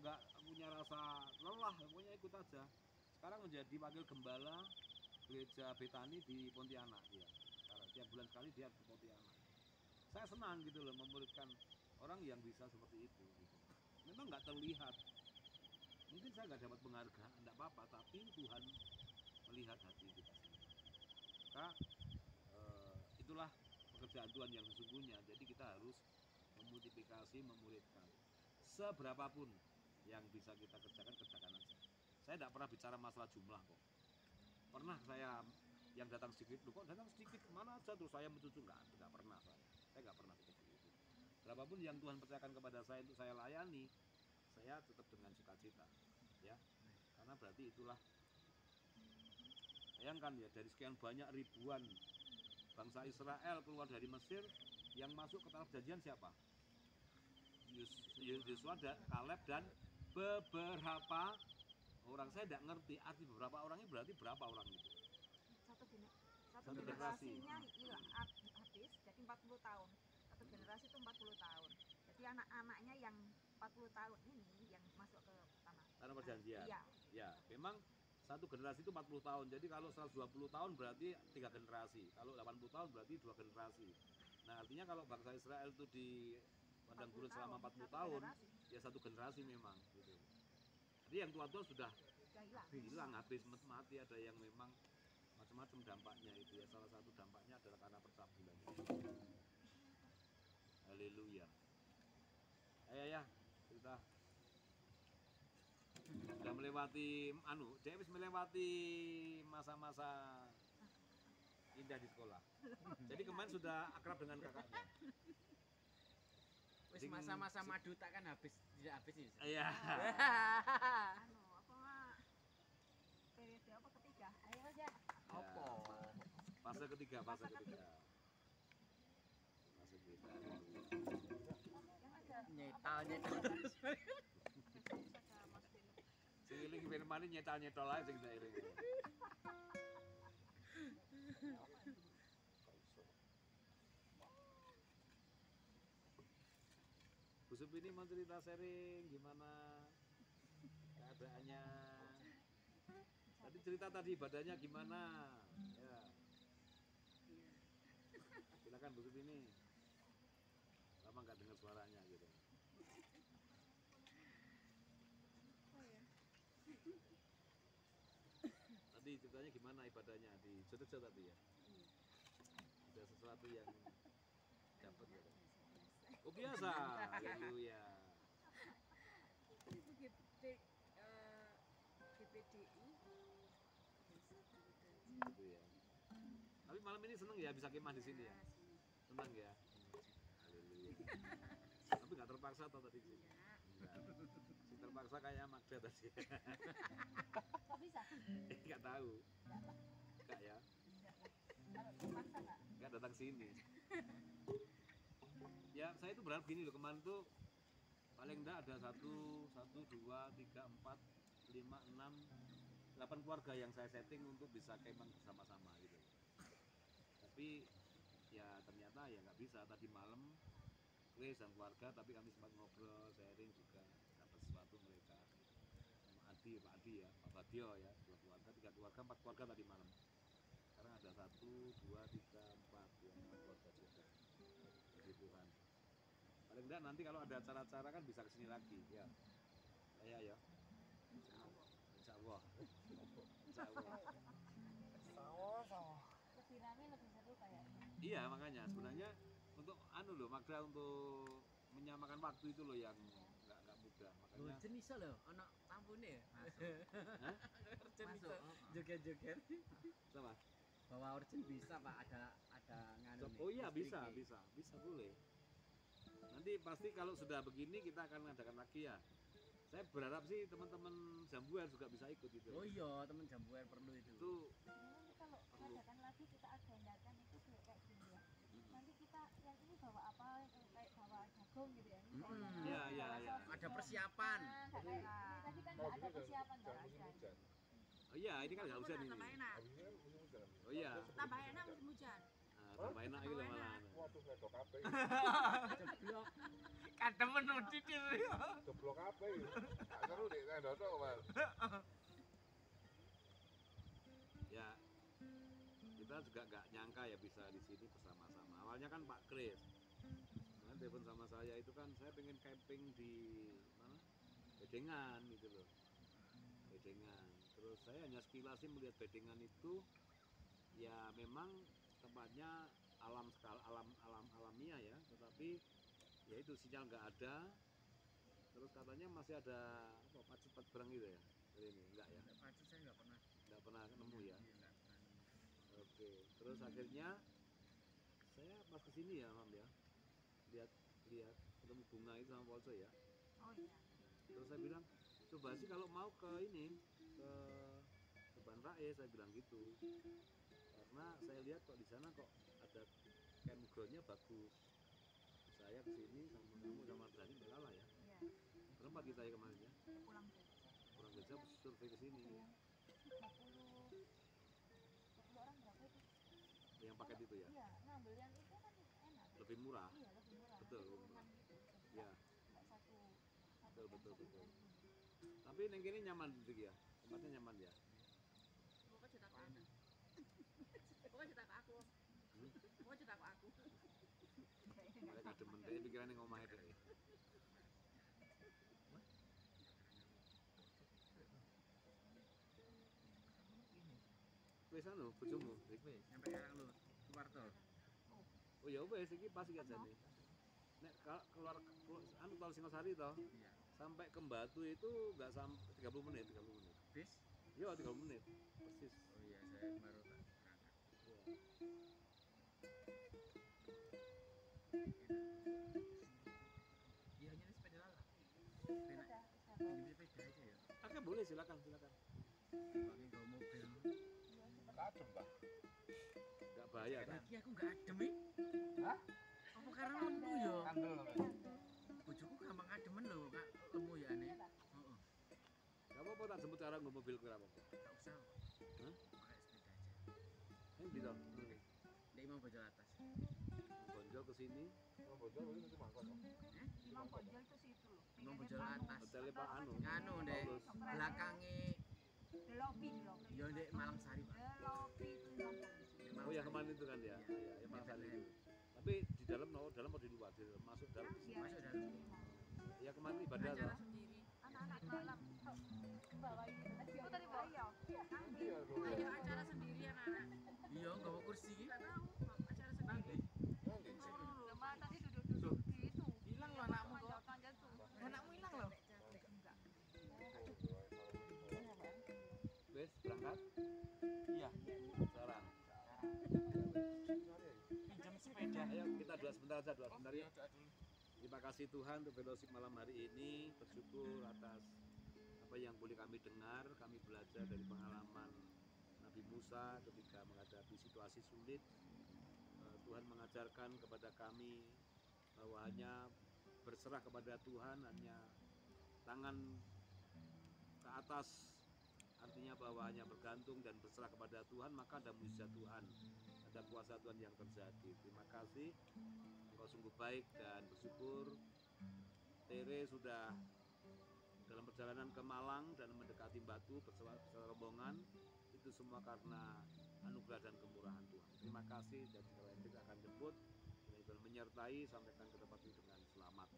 nggak punya rasa lelah, pokoknya ikut aja. Sekarang menjadi wakil gembala gereja Betani di Pontianak dia. Sekarang tiap bulan sekali dia ke Pontianak. Saya senang gitu loh memuridkan orang yang bisa seperti itu. Gitu. Memang nggak terlihat. Mungkin saya nggak dapat penghargaan, enggak apa-apa, tapi Tuhan melihat hati kita sendiri. Maka itulah pekerjaan Tuhan yang sesungguhnya. Jadi kita harus memultiplikasi, memuridkan. Seberapapun yang bisa kita kerjakan, kerjakan aja. Saya tidak pernah bicara masalah jumlah kok. Pernah saya yang datang sedikit, loh kok datang sedikit, kemana aja terus saya mencucu, nggak pernah saya. Saya nggak pernah seperti itu. Berapapun yang Tuhan percayakan kepada saya untuk saya layani, saya tetap dengan sukacita, ya, karena berarti itulah, bayangkan ya, dari sekian banyak ribuan bangsa Israel keluar dari Mesir, yang masuk ke tanah perjanjian siapa? Yosua, Kaleb dan beberapa orang. Saya tidak ngerti arti beberapa orangnya, berarti berapa orang itu?
Satu generasinya hilang habis, jadi 40 tahun. Satu generasi itu 40 tahun. Jadi anak-anaknya yang 40 tahun ini yang masuk ke tanah
perjanjian.
Iya.
Ya, memang satu generasi itu 40 tahun. Jadi kalau 120 tahun berarti 3 generasi. Kalau 80 tahun berarti 2 generasi. Nah, artinya kalau bangsa Israel itu di padang gurun selama 40 tahun, ya satu generasi memang gitu. Jadi yang tua-tua sudah hilang, habis mati. Ada yang memang macam-macam dampaknya itu ya. Salah satu dampaknya adalah karena percabulan. Haleluya. Ya, kita sudah melewati dia habis melewati masa-masa indah di sekolah. Jadi kemarin sudah akrab dengan kakaknya.
Wis masa-masa madu tak kan tidak habis ini.
Iya.
Periode apa ketiga? Ayo aja.
Apa?
Fase ketiga.
Nyetal terus.
Sing iling firman nyetal aja sing iling. Bu Supi ini mau cerita sharing gimana keadaannya. Tadi cerita ibadahnya gimana? Ya. Silakan Bu Supi ini. Lama nggak dengar suaranya gitu. Tadi ceritanya gimana ibadahnya di Jodojo tadi ya? Ada sesuatu yang dapat ya? Oh biasa, haleluya.
GPDI
Gitu ya. Tapi malam ini seneng ya bisa kemah di sini ya? Senang ya? Haleluya. Tapi nggak terpaksa atau tadi sih? Enggak. Si terpaksa kayak Magda tadi.
kok bisa?
Nggak tahu. Enggak ya?
Terpaksa nggak?
Nggak datang sini. Ya saya itu berharap gini loh, kemarin tuh paling enggak ada 1, 2, 3, 4, 5, 6, 8 keluarga yang saya setting untuk bisa kemah bersama-sama gitu. Tapi ya ternyata ya nggak bisa. Tadi malam Chris dan keluarga, tapi kami sempat ngobrol, sharing juga, dapat sesuatu mereka. Sama Adi, Pak Adi ya, Pak Badio ya, 2 keluarga, 3 keluarga, 4 keluarga tadi malam. Sekarang ada 1, 2, 3, 4 ya, 4 keluarga juga. Puji Tuhan. Paling enggak nanti kalau ada acara-acara kan bisa kesini lagi ya. Ya. Insya Allah.
Lebih rame, lebih seru kayaknya.
Iya makanya sebenarnya untuk Magda untuk menyamakan waktu itu loh yang nggak mudah. Makanya
Urgen iso lho, ana tampune ya.
Hah?
Urgen iso joget-joget.
Sama?
Bahwa urgen bisa Pak, ada nganu nih.
Oh iya
listriknya.
bisa boleh. Nanti pasti kalau sudah begini kita akan mengadakan lagi ya. Saya berharap sih teman-teman Jambuer juga bisa ikut gitu.
Oh iya, teman Jambuer perlu itu.
Itu
kalau mengadakan lagi kita agendakan itu kayak gini ya. Nanti kita yang ini bawa apa, kayak bawa jagung gitu ya. Ini
Iya, iya, iya.
Ada persiapan.
Nggak kayak ini tadi kan nggak ada persiapan, nggak
musim
ada.
hujan.
Oh iya, ini kan nggak hujan ini.
Tambah enak.
Habis ini kan musim hujan.
Oh iya.
Tambah enak musim hujan.
Nah, tambah enak iki lho malah.
Waduh ngedok kabeh.
Jeblok.
Kadang menudi diri.
Jeblok kabeh. Gak seru nek ndok kok, Mas.
Ya, kita juga nggak nyangka ya bisa di sini bersama-sama. Awalnya kan Pak Kris, kan telepon sama saya itu kan saya pengen camping di mana? Bedengan gitu loh. Bedengan. Terus saya hanya sekilas sih melihat Bedengan itu ya memang tempatnya alam sekali alamiah ya, tetapi ya itu sinyal nggak ada. Terus katanya masih ada apa pacu berang gitu ya? Ini enggak ya?
Pacu saya
Nggak pernah nemu ya.
nggak pernah nemu.
Oke, terus akhirnya saya pas kesini ya Mam ya, lihat ketemu bunga itu sama Polso ya.
Oh iya.
Terus saya bilang, coba sih kalau mau ke ini, ke Banrae, saya bilang gitu. Karena saya lihat kok di sana kok ada campgroundnya bagus. Saya kesini sama kamu sama Dani nggak kalah ya.
Iya.
Berempat kita ya kemarin ya.
Pulang kerja.
Kurang kerja survei ke sini.
Yang 30 orang berapa itu?
Yang paket itu ya.
Iya, ngambil yang itu kan enak.
Lebih murah.
Iya, lebih murah.
Betul,
Nanti
lebih
turunan
murah.
gitu. Jadi
Iya.
nggak satu
Betul, betul,
satu
betul.
ini.
Tapi neng kini nyaman gitu ya. Tempatnya nyaman ya.
Pokoknya cerita ke aku. Pokoknya cerita ke aku. Pokoknya cerita ke aku.
Mereka demen deh pikirannya ngomongnya deh. Wes anu bojomu.
Wis, sampai sekarang lu keluar tol.
Oh ya wes iki pas iki ajane. Nek keluar anu tol Singosari toh.
Iya.
Sampai ke Batu itu enggak sampai 30 menit, 30 menit.
Bis.
Iya, 30 menit. Persis.
Oh iya, saya baru tak berangkat. Iya, hanya sepeda lala. Sepeda. Ini sepeda aja ya.
Oke, boleh silakan.
Pakai bawa mobil.
Kadem, Pak.
Enggak bahaya kan?
Lagi aku nggak adem nih.
Hah?
Apa karena lemu ya?
Kandel namanya.
Bojoku gampang ademen lho, Kak. Lemu ya aneh. Heeh.
Enggak apa-apa tak jemput cara nggo mobil kira apa-apa.
Enggak usah.
Hah?
Pakai sepeda aja.
Ini gitu.
Ndek mau bojol atas.
Bonjol ke sini.
Mau bocor ini nanti mangkok.
Imam Bonjol itu situ loh.
Imam Bonjol atas.
Hotelnya Pak Anu.
Anu Ndek,
Paulus.
belakangnya
The Lobby.
ya Ndek Malang Sari, Pak.
The Lobby itu Imam Bonjol.
Oh ya kemarin itu kan ya.
Iya.
Iya, ya Mas Ali itu. Tapi di dalam atau di luar? Di dalam, masuk dalam.
Masuk dalam.
Ya kemarin ibadah
Acara
toh.
sendiri.
Anak-anak malam. Bawa ini tadi. Oh tadi bawa. Iya.
Iya, loh.
Ayo acara sendiri anak-anak.
Iya, nggawa kursi.
Enggak tahu, acara sendiri.
Nanti.
Lama tadi duduk-duduk di itu.
Hilang loh anakmu kok.
Panjat tuh.
Anakmu hilang loh.
Enggak.
Wes berangkat.
Iya.
Sekarang.
Pinjam sepeda.
Ayo kita doa sebentar aja, doa sebentar ya.
Doa dulu.
Terima kasih Tuhan untuk fellowship malam hari ini. Bersyukur atas apa yang boleh kami dengar. Kami belajar dari pengalaman Nabi Musa ketika menghadapi situasi sulit. Tuhan mengajarkan kepada kami bahwa hanya berserah kepada Tuhan, hanya tangan ke atas, artinya bahwa hanya bergantung dan berserah kepada Tuhan, maka ada mujizat Tuhan, ada kuasa Tuhan yang terjadi. Terima kasih, engkau sungguh baik dan bersyukur. Tere sudah dalam perjalanan ke Malang dan mendekati Batu bersama rombongan, itu semua karena anugerah dan kemurahan Tuhan. Terima kasih, dan segala yang kita akan jemput dan Tuhan menyertai sampaikan ke tempat itu dengan selamat.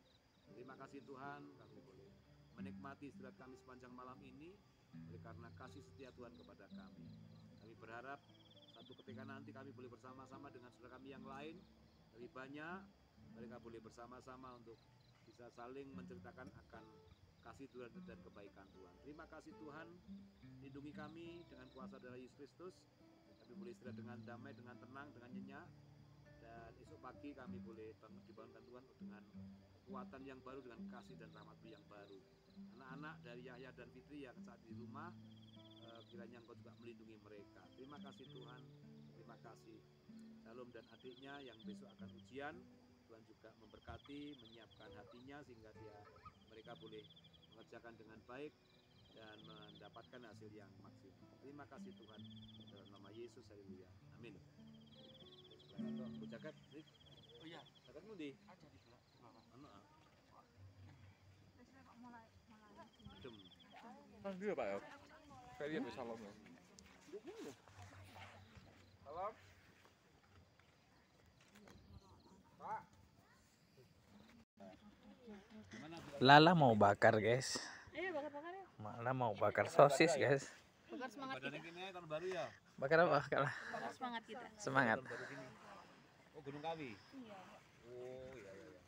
Terima kasih Tuhan, kami boleh menikmati istirahat kami sepanjang malam ini oleh karena kasih setia Tuhan kepada kami. Kami berharap satu ketika nanti kami boleh bersama-sama dengan saudara kami yang lain lebih banyak, mereka boleh bersama-sama untuk bisa saling menceritakan akan kasih Tuhan dan kebaikan Tuhan. Terima kasih Tuhan, lindungi kami dengan kuasa darah Yesus Kristus. Kami boleh istirahat dengan damai, dengan tenang, dengan nyenyak. Dan esok pagi kami boleh dibangunkan Tuhan dengan kekuatan yang baru, dengan kasih dan rahmat yang baru. Anak-anak dari Yahya dan Fitri yang saat di rumah kiranya Engkau juga melindungi mereka. Terima kasih Tuhan, terima kasih. Shalom dan adiknya yang besok akan ujian, Tuhan juga memberkati, menyiapkan hatinya sehingga mereka boleh mengerjakan dengan baik dan mendapatkan hasil yang maksimal. Terima kasih Tuhan, dalam nama Yesus, haleluya, amin. Aku jaket, Rik.
Oh iya,
Jaketmu di?
ada di bawah.
Ano ah?
mulai
Dem.
Ah, dia Pak ya. Kayak dia salam ya. Salam. Pak.
Lala mau bakar guys.
Ayo bakar-bakar ya.
Lala mau bakar sosis guys.
Bakar semangat kita.
Badan ini tahun baru ya?
Bakar apa? Kalah.
Bakar semangat kita.
Semangat.
Tahun baru gini. Oh, Gunung Kawi? Iya. Oh, iya.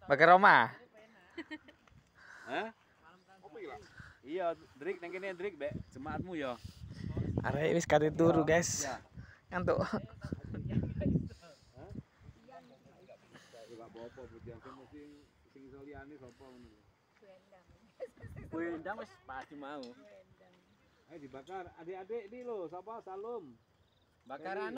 Bakar Roma.
Hah?
Apa iki, Pak?
Iya, Drik, nang kene Drik, Bek. Jemaatmu ya.
Arek wis kate turu guys.
Ya.
Ngantuk.
Enggak apa-apa, bujang sing iso liyane sapa ngono.
Wendang wis pasti mau.
Ayo dibakar. Adik-adik iki lho, sapa? Salum.
Bakaran